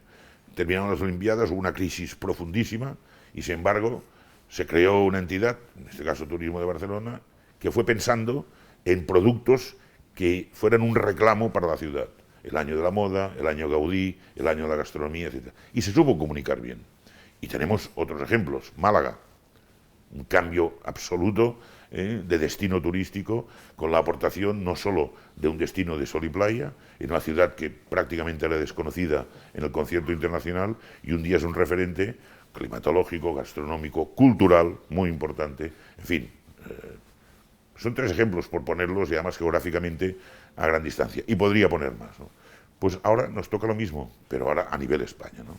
terminaron las Olimpiadas, hubo una crisis profundísima, y sin embargo se creó una entidad, en este caso Turismo de Barcelona, que fue pensando en productos que fueran un reclamo para la ciudad. El año de la moda, el año Gaudí, el año de la gastronomía, etc. Y se supo comunicar bien. Y tenemos otros ejemplos. Málaga, un cambio absoluto de destino turístico, con la aportación no solo de un destino de sol y playa, en una ciudad que prácticamente era desconocida en el concierto internacional, y un día es un referente climatológico, gastronómico, cultural, muy importante. En fin, son tres ejemplos por ponerlos, y además geográficamente a gran distancia. Y podría poner más, ¿no? Pues ahora nos toca lo mismo, pero ahora a nivel España, ¿no?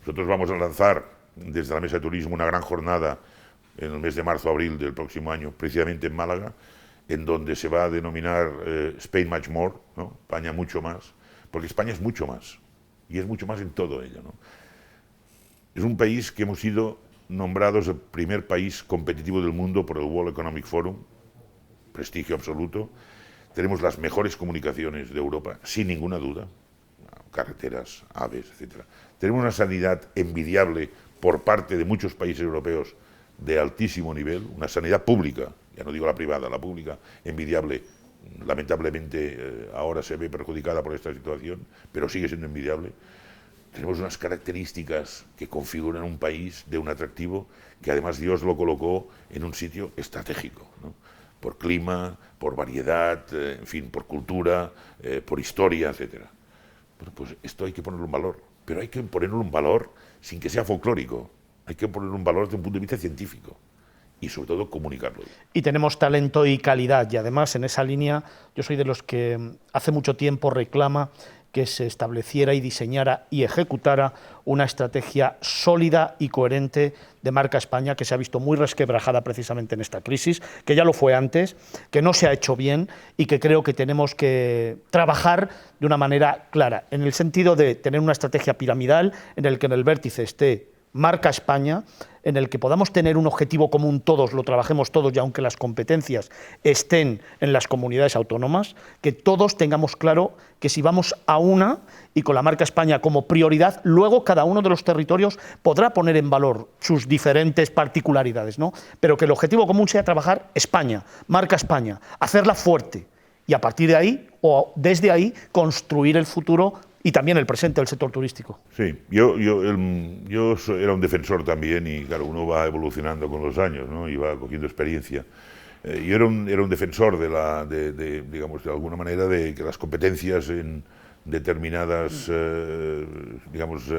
Nosotros vamos a lanzar desde la Mesa de Turismo una gran jornada en el mes de marzo-abril del próximo año, precisamente en Málaga, en donde se va a denominar Spain Much More, ¿no? España mucho más, porque España es mucho más, y es mucho más en todo ello, ¿no? Es un país que hemos sido nombrados el primer país competitivo del mundo por el World Economic Forum, prestigio absoluto. Tenemos las mejores comunicaciones de Europa, sin ninguna duda, carreteras, AVEs, etc. Tenemos una sanidad envidiable por parte de muchos países europeos de altísimo nivel, una sanidad pública, ya no digo la privada, la pública, envidiable. Lamentablemente ahora se ve perjudicada por esta situación, pero sigue siendo envidiable. Tenemos unas características que configuran un país de un atractivo que además Dios lo colocó en un sitio estratégico, ¿no? Por clima, por variedad, en fin, por cultura, por historia, etc. Bueno, pues esto hay que ponerlo en valor, pero hay que ponerlo en valor sin que sea folclórico, hay que ponerlo en valor desde un punto de vista científico y sobre todo comunicarlo. Y tenemos talento y calidad, y además en esa línea yo soy de los que hace mucho tiempo reclama que se estableciera y diseñara y ejecutara una estrategia sólida y coherente de marca España, que se ha visto muy resquebrajada precisamente en esta crisis, que ya lo fue antes, que no se ha hecho bien y que creo que tenemos que trabajar de una manera clara, en el sentido de tener una estrategia piramidal en el que en el vértice esté marca España, en el que podamos tener un objetivo común todos, lo trabajemos todos, y aunque las competencias estén en las comunidades autónomas, que todos tengamos claro que si vamos a una y con la marca España como prioridad, luego cada uno de los territorios podrá poner en valor sus diferentes particularidades, ¿no? Pero que el objetivo común sea trabajar España, marca España, hacerla fuerte, y a partir de ahí, o desde ahí, construir el futuro y también el presente del sector turístico. Sí, yo era un defensor también, y claro, uno va evolucionando con los años, ¿no? Y va cogiendo experiencia. Yo era un defensor digamos, de alguna manera, de que las competencias en determinadas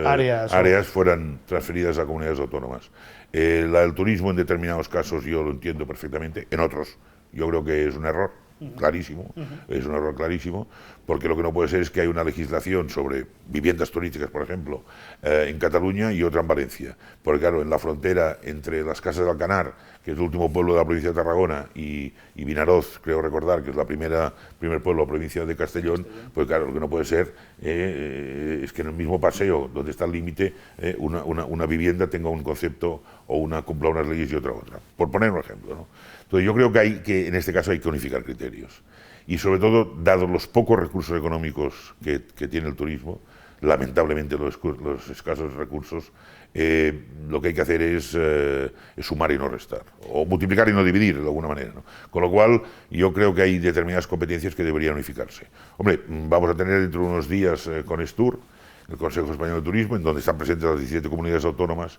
áreas fueran transferidas a comunidades autónomas. La del turismo en determinados casos yo lo entiendo perfectamente, en otros yo creo que es un error, clarísimo, es un error clarísimo, porque lo que no puede ser es que hay una legislación sobre viviendas turísticas, por ejemplo, en Cataluña y otra en Valencia. Porque claro, en la frontera entre las Casas de Alcanar, que es el último pueblo de la provincia de Tarragona, y Vinaroz, creo recordar, que es primer pueblo de la provincia de Castellón, pues claro, lo que no puede ser es que en el mismo paseo, donde está el límite, una vivienda tenga un concepto o cumpla unas leyes y otra. Por poner un ejemplo, ¿no? Entonces yo creo que en este caso hay que unificar criterios. Y sobre todo, dados los pocos recursos económicos que tiene el turismo, lamentablemente los escasos recursos, lo que hay que hacer es sumar y no restar, o multiplicar y no dividir de alguna manera, ¿no? Con lo cual, yo creo que hay determinadas competencias que deberían unificarse. Hombre, vamos a tener dentro de unos días con Estur, el Consejo Español de Turismo, en donde están presentes las 17 comunidades autónomas,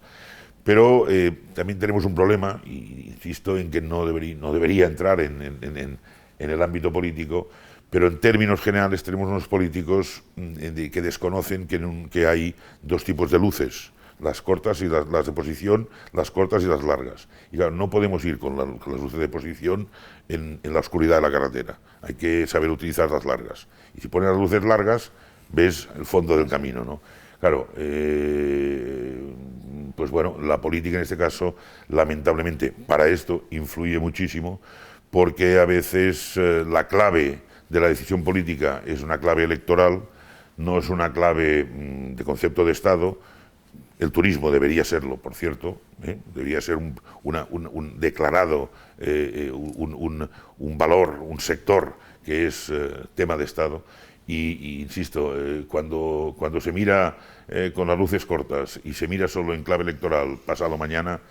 pero también tenemos un problema, y insisto en que no debería entrar en el ámbito político, pero en términos generales tenemos unos políticos que desconocen que hay dos tipos de luces, las cortas y las de posición, las cortas y las largas. Y claro, no podemos ir con las luces de posición en la oscuridad de la carretera, hay que saber utilizar las largas. Y si pones las luces largas, ves el fondo del camino, ¿no? Claro, pues bueno, la política en este caso, lamentablemente, para esto influye muchísimo, porque a veces la clave de la decisión política es una clave electoral, no es una clave de concepto de Estado. El turismo debería serlo, por cierto, debería ser un declarado, un valor, un sector que es tema de Estado. Y insisto, cuando se mira con las luces cortas y se mira solo en clave electoral pasado mañana,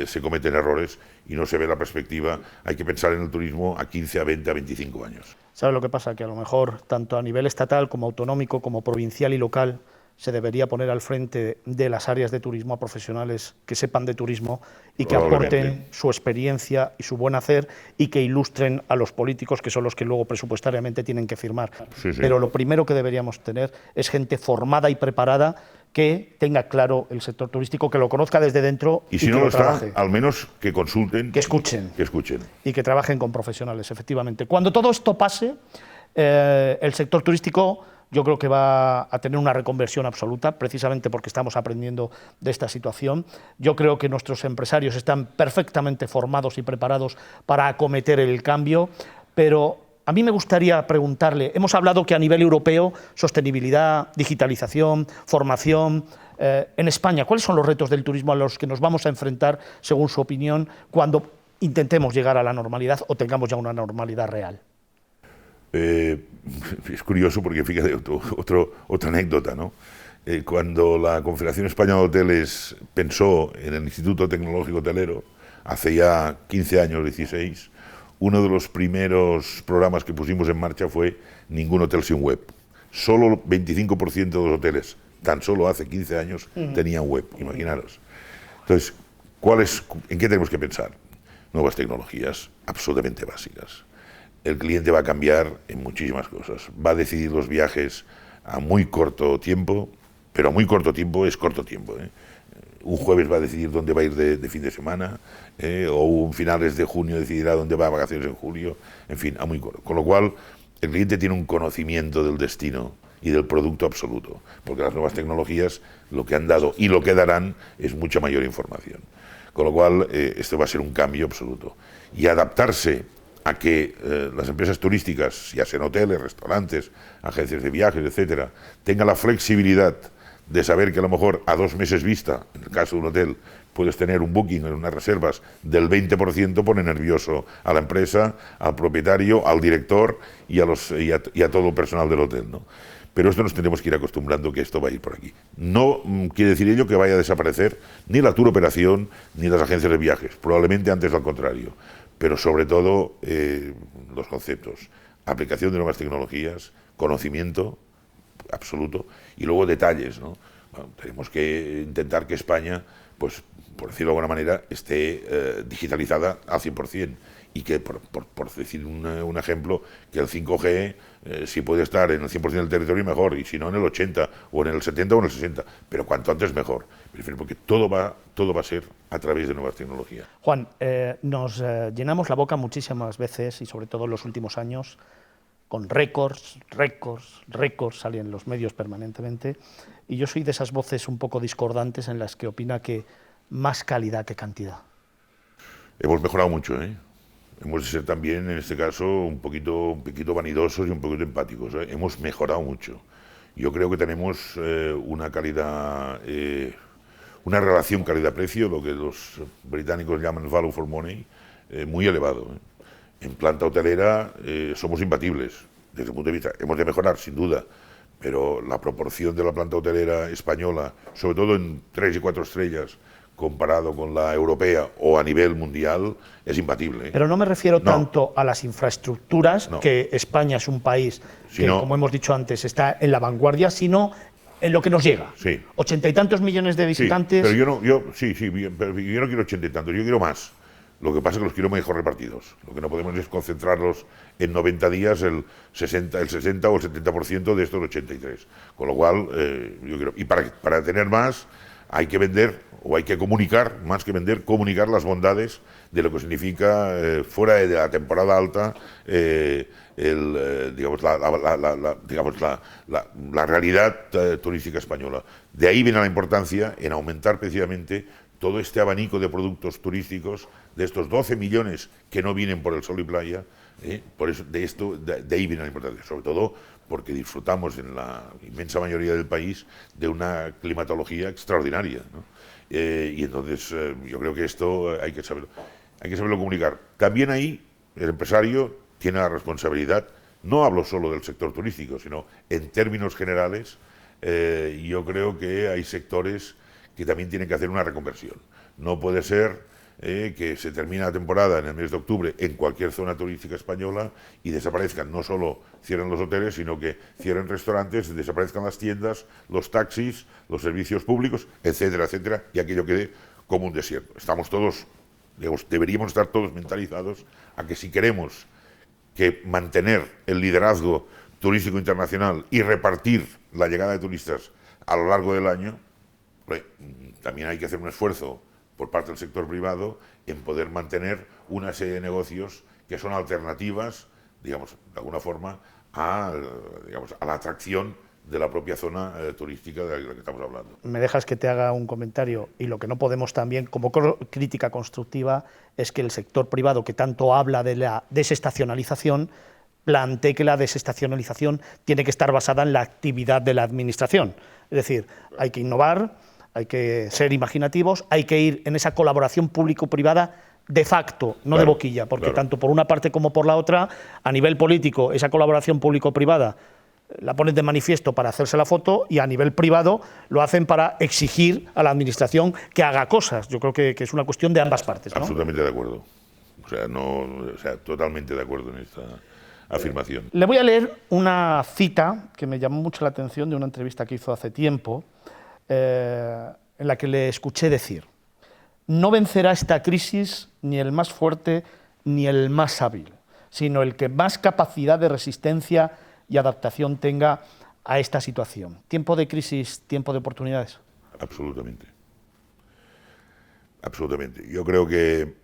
se cometen errores y no se ve la perspectiva. Hay que pensar en el turismo a 15, a 20, a 25 años. ¿Sabe lo que pasa? Que a lo mejor, tanto a nivel estatal como autonómico, como provincial y local, se debería poner al frente de las áreas de turismo a profesionales que sepan de turismo y que aporten su experiencia y su buen hacer y que ilustren a los políticos, que son los que luego presupuestariamente tienen que firmar. Sí, sí. Pero lo primero que deberíamos tener es gente formada y preparada que tenga claro el sector turístico, que lo conozca desde dentro y si no que lo está, trabaje. al menos que consulten, que escuchen y que trabajen con profesionales, efectivamente. Cuando todo esto pase, el sector turístico yo creo que va a tener una reconversión absoluta, precisamente porque estamos aprendiendo de esta situación. Yo creo que nuestros empresarios están perfectamente formados y preparados para acometer el cambio, pero a mí me gustaría preguntarle, hemos hablado que a nivel europeo, sostenibilidad, digitalización, formación. En España, ¿cuáles son los retos del turismo a los que nos vamos a enfrentar, según su opinión, cuando intentemos llegar a la normalidad o tengamos ya una normalidad real? Es curioso porque, fíjate, otra anécdota, ¿no? Cuando la Confederación Española de Hoteles pensó en el Instituto Tecnológico Hotelero, hace ya 15 años, 16, uno de los primeros programas que pusimos en marcha fue Ningún hotel sin web. Solo el 25% de los hoteles, tan solo hace 15 años, tenían web, imaginaros. Entonces, ¿en qué tenemos que pensar? Nuevas tecnologías absolutamente básicas. El cliente va a cambiar en muchísimas cosas. Va a decidir los viajes a muy corto tiempo, pero a muy corto tiempo es corto tiempo, ¿eh? Un jueves va a decidir dónde va a ir de fin de semana, o un finales de junio decidirá dónde va a vacaciones en julio, en fin, a muy corto. Con lo cual, el cliente tiene un conocimiento del destino y del producto absoluto, porque las nuevas tecnologías lo que han dado y lo que darán es mucha mayor información. Con lo cual, esto va a ser un cambio absoluto. Y adaptarse a que las empresas turísticas, ya sean hoteles, restaurantes, agencias de viajes, etcétera, tengan la flexibilidad de saber que a lo mejor a 2 meses vista, en el caso de un hotel, puedes tener un booking en unas reservas del 20%, pone nervioso a la empresa, al propietario, al director y a todo el personal del hotel, ¿no? Pero esto nos tendremos que ir acostumbrando, que esto va a ir por aquí. No quiere decir ello que vaya a desaparecer ni la tour operación ni las agencias de viajes, probablemente antes al contrario, pero sobre todo los conceptos, aplicación de nuevas tecnologías, conocimiento absoluto y luego detalles, ¿no? Bueno, tenemos que intentar que España, pues por decirlo de alguna manera, esté digitalizada al 100%. Y que, por decir un ejemplo, que el 5G, si puede estar en el 100% del territorio, mejor, y si no en el 80%, o en el 70% o en el 60%, pero cuanto antes mejor, porque todo va a ser a través de nuevas tecnologías. Juan, nos llenamos la boca muchísimas veces, y sobre todo en los últimos años, con récords, salen en los medios permanentemente, y yo soy de esas voces un poco discordantes en las que opina que más calidad que cantidad. Hemos mejorado mucho, ¿eh? Hemos de ser también, en este caso, un poquito vanidosos y un poquito empáticos, ¿eh? Hemos mejorado mucho. Yo creo que tenemos una calidad, una relación calidad-precio, lo que los británicos llaman value for money, muy elevado, ¿eh? En planta hotelera somos imbatibles, desde el punto de vista, hemos de mejorar, sin duda, pero la proporción de la planta hotelera española, sobre todo en 3 y 4 estrellas, comparado con la europea o a nivel mundial, es imbatible, ¿eh? Pero no me refiero tanto a las infraestructuras, que España es un país que, como hemos dicho antes, está en la vanguardia, sino en lo que nos llega. Sí. 80 y tantos millones de visitantes. Sí, pero yo no quiero 80 y tantos, yo quiero más. Lo que pasa es que los quiero mejor repartidos. Lo que no podemos es concentrarlos en 90 días el 60 o el 70% de estos 83. Con lo cual, yo quiero... Y para tener más, hay que vender, o hay que comunicar, más que vender, comunicar las bondades de lo que significa, fuera de la temporada alta, la realidad turística española. De ahí viene la importancia en aumentar precisamente todo este abanico de productos turísticos, de estos 12 millones que no vienen por el sol y playa, por eso, de ahí viene la importancia, sobre todo porque disfrutamos en la inmensa mayoría del país de una climatología extraordinaria, ¿no? Y entonces yo creo que esto hay que saberlo comunicar. También ahí el empresario tiene la responsabilidad, no hablo solo del sector turístico, sino en términos generales, yo creo que hay sectores que también tienen que hacer una reconversión. No puede ser que se termine la temporada en el mes de octubre en cualquier zona turística española y desaparezcan, no solo cierren los hoteles, sino que cierren restaurantes, desaparezcan las tiendas, los taxis, los servicios públicos, etcétera, etcétera, y aquello quede como un desierto. Estamos todos, deberíamos estar todos mentalizados a que si queremos que mantener el liderazgo turístico internacional y repartir la llegada de turistas a lo largo del año, también hay que hacer un esfuerzo por parte del sector privado en poder mantener una serie de negocios que son alternativas, digamos, de alguna forma, a la atracción de la propia zona turística de la que estamos hablando. Me dejas que te haga un comentario, y lo que no podemos también, como crítica constructiva, es que el sector privado, que tanto habla de la desestacionalización, plantee que la desestacionalización tiene que estar basada en la actividad de la administración. Es decir, hay que innovar, hay que ser imaginativos, hay que ir en esa colaboración público-privada de facto, no de boquilla, porque tanto por una parte como por la otra, a nivel político, esa colaboración público-privada la ponen de manifiesto para hacerse la foto, y a nivel privado lo hacen para exigir a la administración que haga cosas. Yo creo que es una cuestión de ambas partes, ¿no? Absolutamente de acuerdo. Totalmente de acuerdo en esta afirmación. Le voy a leer una cita que me llamó mucho la atención de una entrevista que hizo hace tiempo, en la que le escuché decir: no vencerá esta crisis ni el más fuerte ni el más hábil, sino el que más capacidad de resistencia y adaptación tenga a esta situación. ¿Tiempo de crisis, tiempo de oportunidades? Absolutamente. Absolutamente. Yo creo que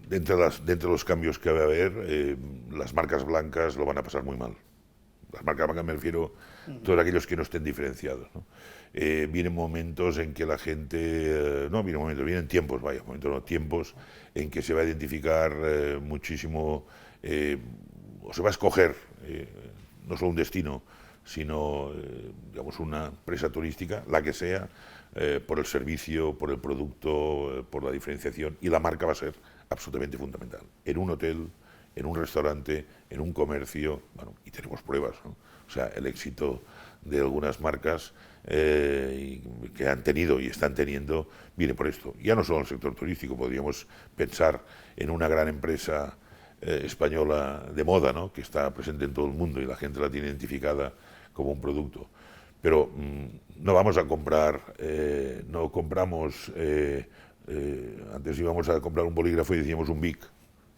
dentro de los cambios que va a haber, las marcas blancas lo van a pasar muy mal. Las marcas blancas me refiero a todos aquellos que no estén diferenciados, ¿no? Vienen momentos en que la gente, vienen tiempos, tiempos en que se va a identificar muchísimo, o se va a escoger no solo un destino, sino una empresa turística, la que sea, por el servicio, por el producto, por la diferenciación, y la marca va a ser absolutamente fundamental. En un hotel, en un restaurante, en un comercio, y tenemos pruebas, ¿no? O sea, el éxito de algunas marcas que han tenido y están teniendo viene por esto. Ya no solo en el sector turístico, podríamos pensar en una gran empresa española de moda, ¿no?, que está presente en todo el mundo y la gente la tiene identificada como un producto. Pero no vamos a comprar, no compramos, antes íbamos a comprar un bolígrafo y decíamos un Bic,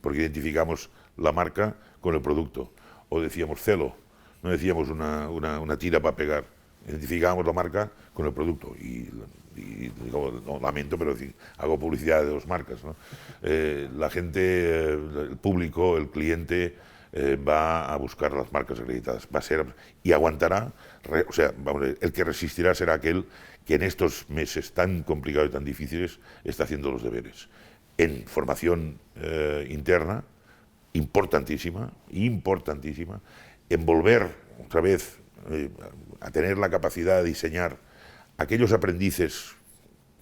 porque identificamos la marca con el producto. O decíamos Celo, no decíamos una tira para pegar, identificábamos la marca con el producto. Y digo, no, lamento, pero hago publicidad de dos marcas, ¿no? La gente, el público, el cliente va a buscar las marcas acreditadas, va a ser y aguantará, o sea, vamos, el que resistirá será aquel que en estos meses tan complicados y tan difíciles está haciendo los deberes. En formación interna, importantísima, en volver otra vez a tener la capacidad de diseñar aquellos aprendices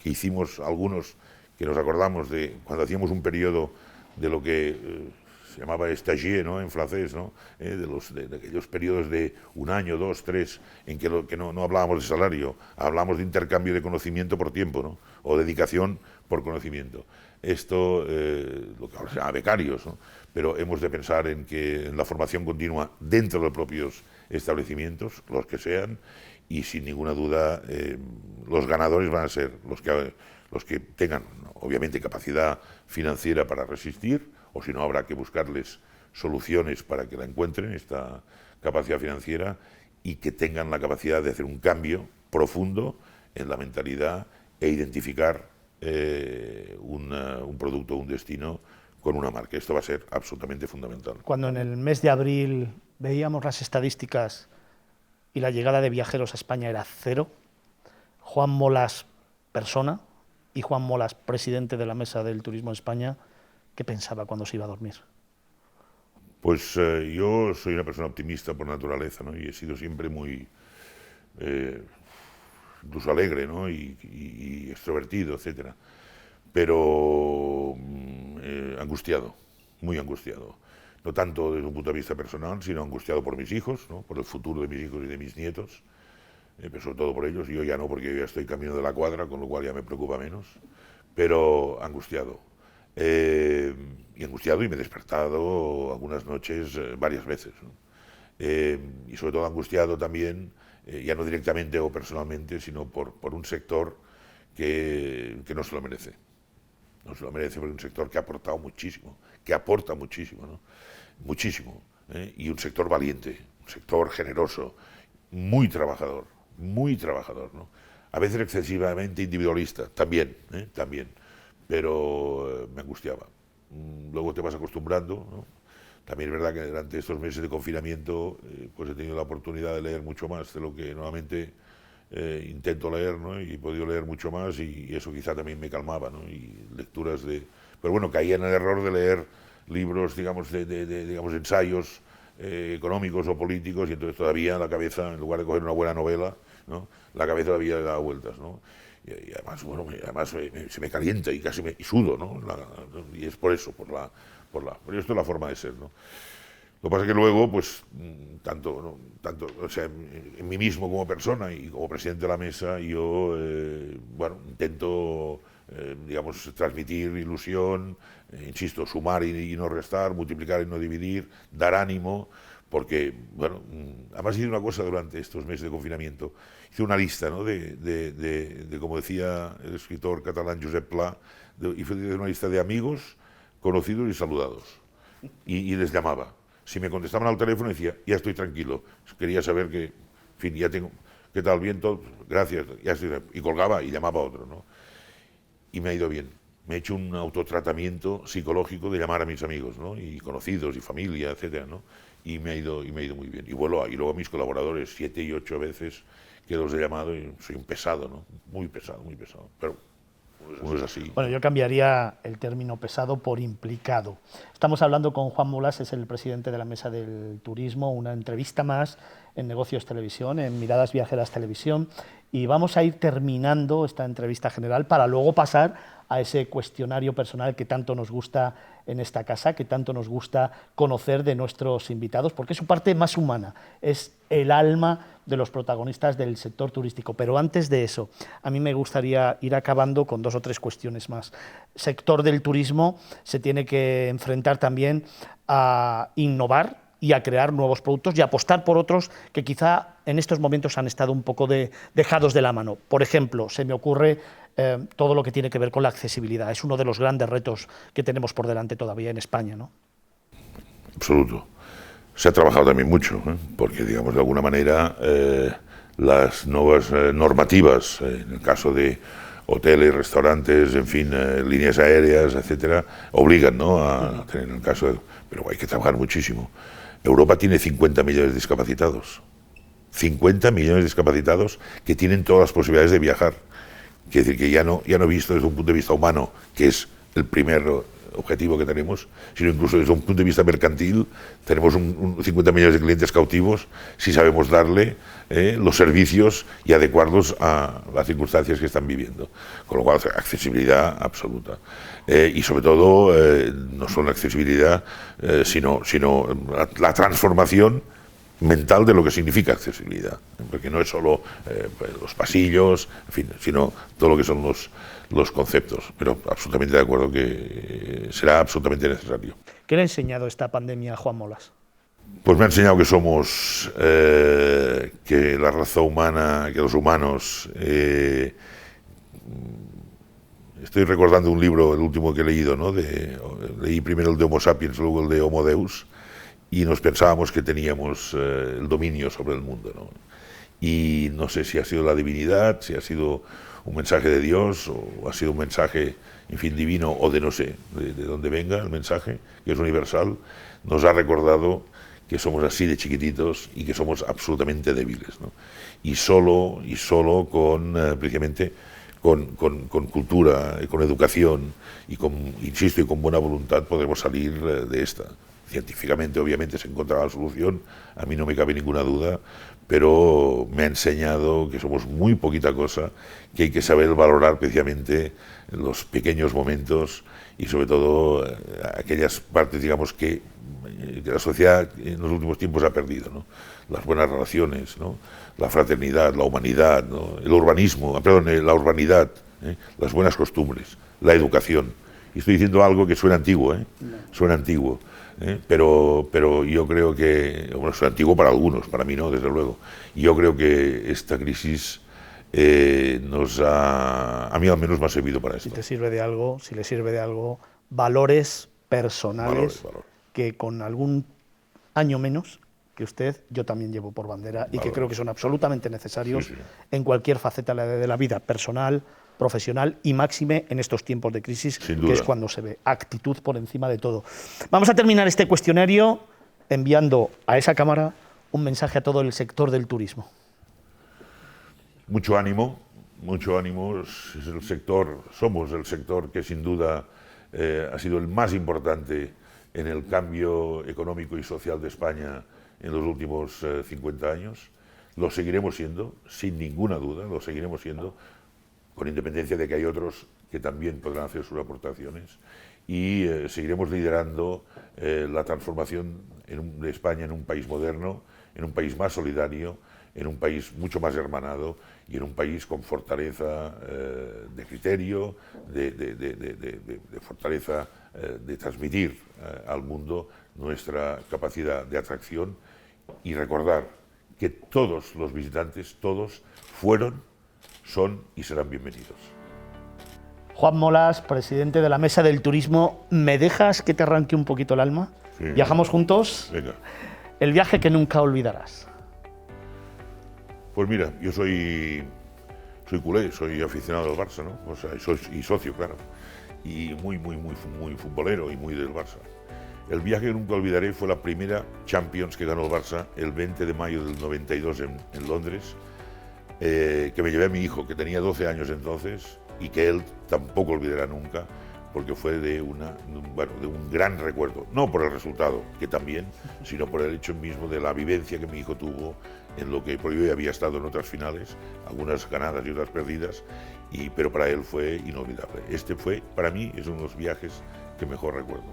que hicimos algunos, que nos acordamos de cuando hacíamos un periodo de lo que se llamaba stagiaire, ¿no?, en francés, ¿no?, de aquellos periodos de un año, 2, 3, en que no hablábamos de salario, hablábamos de intercambio de conocimiento por tiempo, ¿no?, o dedicación por conocimiento. Esto, lo que ahora se llama becarios, ¿no?, pero hemos de pensar en que en la formación continua dentro de los propios establecimientos, los que sean, y sin ninguna duda los ganadores van a ser los que tengan, obviamente, capacidad financiera para resistir, o si no habrá que buscarles soluciones para que la encuentren, esta capacidad financiera, y que tengan la capacidad de hacer un cambio profundo en la mentalidad e identificar un producto, un destino con una marca. Esto va a ser absolutamente fundamental. Cuando en el mes de abril veíamos las estadísticas y la llegada de viajeros a España era 0, Juan Molas, persona, y Juan Molas, presidente de la Mesa del Turismo de España, ¿qué pensaba cuando se iba a dormir? Pues yo soy una persona optimista por naturaleza, ¿no?, y he sido siempre muy incluso alegre, ¿no?, y extrovertido, etcétera, pero angustiado, muy angustiado. No tanto desde un punto de vista personal, sino angustiado por mis hijos, ¿no?, por el futuro de mis hijos y de mis nietos, pero sobre todo por ellos. Yo ya no, porque yo ya estoy camino de la cuadra, con lo cual ya me preocupa menos, pero angustiado. Y angustiado, y me he despertado algunas noches varias veces, ¿no? Y sobre todo angustiado también, ya no directamente o personalmente, sino por un sector que no se lo merece. No se lo merece, porque es un sector que ha aportado muchísimo, que aporta muchísimo, ¿no?, muchísimo, y un sector valiente, un sector generoso, muy trabajador, ¿no?, a veces excesivamente individualista, también, pero me angustiaba. Luego te vas acostumbrando, ¿no? También es verdad que durante estos meses de confinamiento pues he tenido la oportunidad de leer mucho más de lo que normalmente intento leer, ¿no?, y he podido leer mucho más, y eso quizá también me calmaba, ¿no?, y lecturas pero bueno, caía en el error de leer libros, digamos, digamos, ensayos económicos o políticos, y entonces todavía la cabeza, en lugar de coger una buena novela, ¿no?, la cabeza todavía le da vueltas, ¿no? Y además, bueno, se me calienta y casi y sudo, ¿no? Y es por eso, pero esto es la forma de ser, ¿no? Lo que pasa es que luego, pues, tanto, o sea, en mí mismo como persona y como presidente de la mesa, yo, bueno, intento, digamos, transmitir ilusión, insisto, sumar y no restar, multiplicar y no dividir, dar ánimo, porque, bueno, además hice una cosa durante estos meses de confinamiento. Hice una lista, ¿no?, como decía el escritor catalán Josep Pla, hice una lista de amigos, conocidos y saludados, y les llamaba. Si me contestaban al teléfono, decía, ya estoy tranquilo, quería saber que, en fin, ya tengo, ¿qué tal? Bien, todo, gracias, ya estoy, y colgaba y llamaba a otro, ¿no? Y me ha ido bien. Me he hecho un autotratamiento psicológico de llamar a mis amigos, ¿no?, y conocidos y familia, etcétera, ¿no? Y me ha ido muy bien. Y luego a mis colaboradores 7 y 8 veces que los he llamado, y soy un pesado, ¿no? Muy pesado, pero no es así. Bueno, yo cambiaría el término pesado por implicado. Estamos hablando con Juan Molas, es el presidente de la Mesa del Turismo, una entrevista más en Negocios Televisión, en Miradas Viajeras Televisión, y vamos a ir terminando esta entrevista general para luego pasar a ese cuestionario personal que tanto nos gusta en esta casa, que tanto nos gusta conocer de nuestros invitados, porque es su parte más humana, es el alma de los protagonistas del sector turístico. Pero antes de eso, a mí me gustaría ir acabando con 2 o 3 cuestiones más. El sector del turismo se tiene que enfrentar también a innovar y a crear nuevos productos y apostar por otros que quizá en estos momentos han estado un poco dejados de la mano. Por ejemplo, se me ocurre todo lo que tiene que ver con la accesibilidad. Es uno de los grandes retos que tenemos por delante todavía en España, ¿no? Absoluto. Se ha trabajado también mucho, porque, digamos, de alguna manera las nuevas normativas, en el caso de hoteles, restaurantes, en fin, líneas aéreas, etcétera, obligan, ¿no?, a tener, en el caso de, pero hay que trabajar muchísimo. Europa tiene 50 millones de discapacitados. 50 millones de discapacitados que tienen todas las posibilidades de viajar. Quiere decir que ya no visto desde un punto de vista humano, que es el primer objetivo que tenemos, sino incluso desde un punto de vista mercantil, tenemos 50 millones de clientes cautivos si sabemos darle los servicios y adecuarlos a las circunstancias que están viviendo. Con lo cual, accesibilidad absoluta. Y sobre todo, no solo accesibilidad, sino la transformación mental de lo que significa accesibilidad, porque no es solo los pasillos, en fin, sino todo lo que son los conceptos, pero absolutamente de acuerdo que será absolutamente necesario. ¿Qué le ha enseñado esta pandemia a Juan Molas? Pues me ha enseñado que somos, que la raza humana, que los humanos, estoy recordando un libro, el último que he leído, ¿no? Leí primero el de Homo sapiens, luego el de Homo Deus, y nos pensábamos que teníamos el dominio sobre el mundo, ¿no? Y no sé si ha sido la divinidad, si ha sido un mensaje de Dios, o ha sido un mensaje, en fin, divino, o de no sé, de dónde venga el mensaje, que es universal, nos ha recordado que somos así de chiquititos y que somos absolutamente débiles, ¿no? Y solo con, precisamente, con cultura, con educación y insisto, y con buena voluntad podremos salir de esta. Científicamente, obviamente, se encontrará la solución, a mí no me cabe ninguna duda, pero me ha enseñado que somos muy poquita cosa, que hay que saber valorar precisamente los pequeños momentos y sobre todo aquellas partes, digamos, que la sociedad en los últimos tiempos ha perdido, ¿no? Las buenas relaciones, ¿no? La fraternidad, la humanidad, ¿no? El urbanismo, perdón, la urbanidad, las buenas costumbres, la educación. Y estoy diciendo algo que suena antiguo, suena antiguo. Pero yo creo que, bueno, es antiguo para algunos, para mí no, desde luego. Y yo creo que esta crisis a mí al menos me ha servido para esto. Si le sirve de algo, valores personales que con algún año menos que usted, yo también llevo por bandera y que creo que son absolutamente necesarios en cualquier faceta de la vida personal, profesional y máxime en estos tiempos de crisis, que es cuando se ve actitud por encima de todo. Vamos a terminar este cuestionario enviando a esa cámara un mensaje a todo el sector del turismo. Mucho ánimo, somos el sector que sin duda ha sido el más importante en el cambio económico y social de España en los últimos 50 años. Lo seguiremos siendo, sin ninguna duda, lo seguiremos siendo, con independencia de que hay otros que también podrán hacer sus aportaciones, y seguiremos liderando la transformación de España en un país moderno, en un país más solidario, en un país mucho más hermanado y en un país con fortaleza de criterio, de fortaleza de transmitir al mundo nuestra capacidad de atracción, y recordar que todos los visitantes, todos, fueron, son y serán bienvenidos. Juan Molas, presidente de la Mesa del Turismo, ¿me dejas que te arranque un poquito el alma? Sí. ¿Viajamos juntos? Venga. El viaje que nunca olvidarás. Pues mira, yo soy culé, soy aficionado al Barça, ¿no? O sea, y socio, claro, y muy futbolero y muy del Barça. El viaje que nunca olvidaré fue la primera Champions que ganó el Barça el 20 de mayo del 92 en Londres, que me llevé a mi hijo, que tenía 12 años entonces, y que él tampoco olvidará nunca, porque fue de un gran recuerdo, no por el resultado, que también, sino por el hecho mismo de la vivencia que mi hijo tuvo en lo que, porque yo ya había estado en otras finales, algunas ganadas y otras perdidas, pero para él fue inolvidable. Este fue, para mí, es uno de los viajes que mejor recuerdo.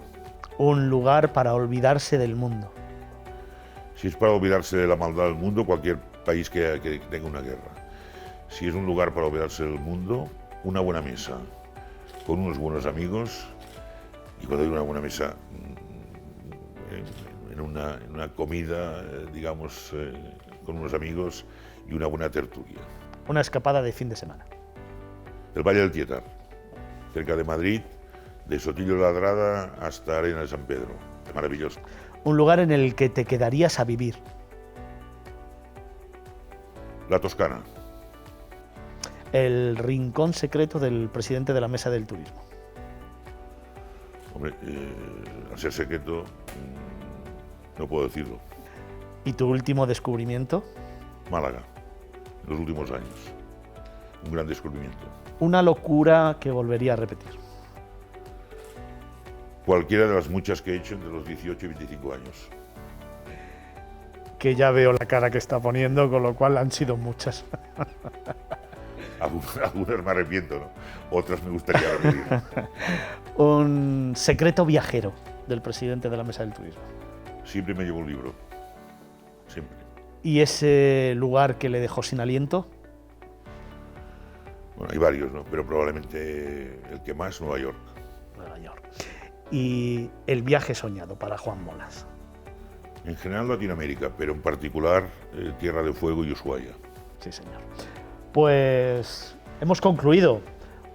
Un lugar para olvidarse del mundo. Si es para olvidarse de la maldad del mundo, cualquier país que tenga una guerra. Si es un lugar para olvidarse del mundo, una buena mesa, con unos buenos amigos, y cuando digo una buena mesa, en una comida, digamos, con unos amigos y una buena tertulia. Una escapada de fin de semana. El Valle del Tietar, cerca de Madrid, de Sotillo Ladrada hasta Arena de San Pedro. Maravilloso. Un lugar en el que te quedarías a vivir. La Toscana. El rincón secreto del presidente de la Mesa del Turismo. Hombre, al ser secreto, no puedo decirlo. ¿Y tu último descubrimiento? Málaga, en los últimos años. Un gran descubrimiento. Una locura que volvería a repetir. Cualquiera de las muchas que he hecho entre los 18 y 25 años. Que ya veo la cara que está poniendo, con lo cual han sido muchas. Algunas me arrepiento, ¿no? Otras me gustaría repetir. Un secreto viajero del presidente de la Mesa del Turismo. Siempre me llevo un libro. Siempre. ¿Y ese lugar que le dejó sin aliento? Bueno, hay varios, ¿no? Pero probablemente el que más, Nueva York. Nueva York. ¿Y el viaje soñado para Juan Molas? En general Latinoamérica, pero en particular Tierra de Fuego y Ushuaia. Sí, señor. Pues hemos concluido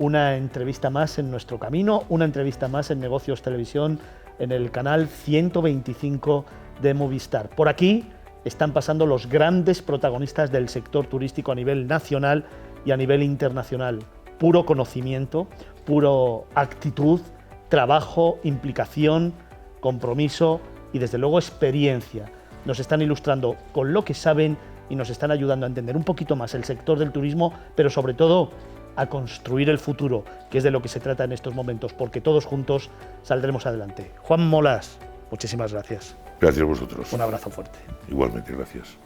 una entrevista más en nuestro camino, una entrevista más en Negocios Televisión, en el canal 125 de Movistar. Por aquí están pasando los grandes protagonistas del sector turístico a nivel nacional y a nivel internacional. Puro conocimiento, puro actitud, trabajo, implicación, compromiso y desde luego experiencia. Nos están ilustrando con lo que saben y nos están ayudando a entender un poquito más el sector del turismo, pero sobre todo a construir el futuro, que es de lo que se trata en estos momentos, porque todos juntos saldremos adelante. Juan Molas, muchísimas gracias. Gracias a vosotros. Un abrazo fuerte. Igualmente, gracias.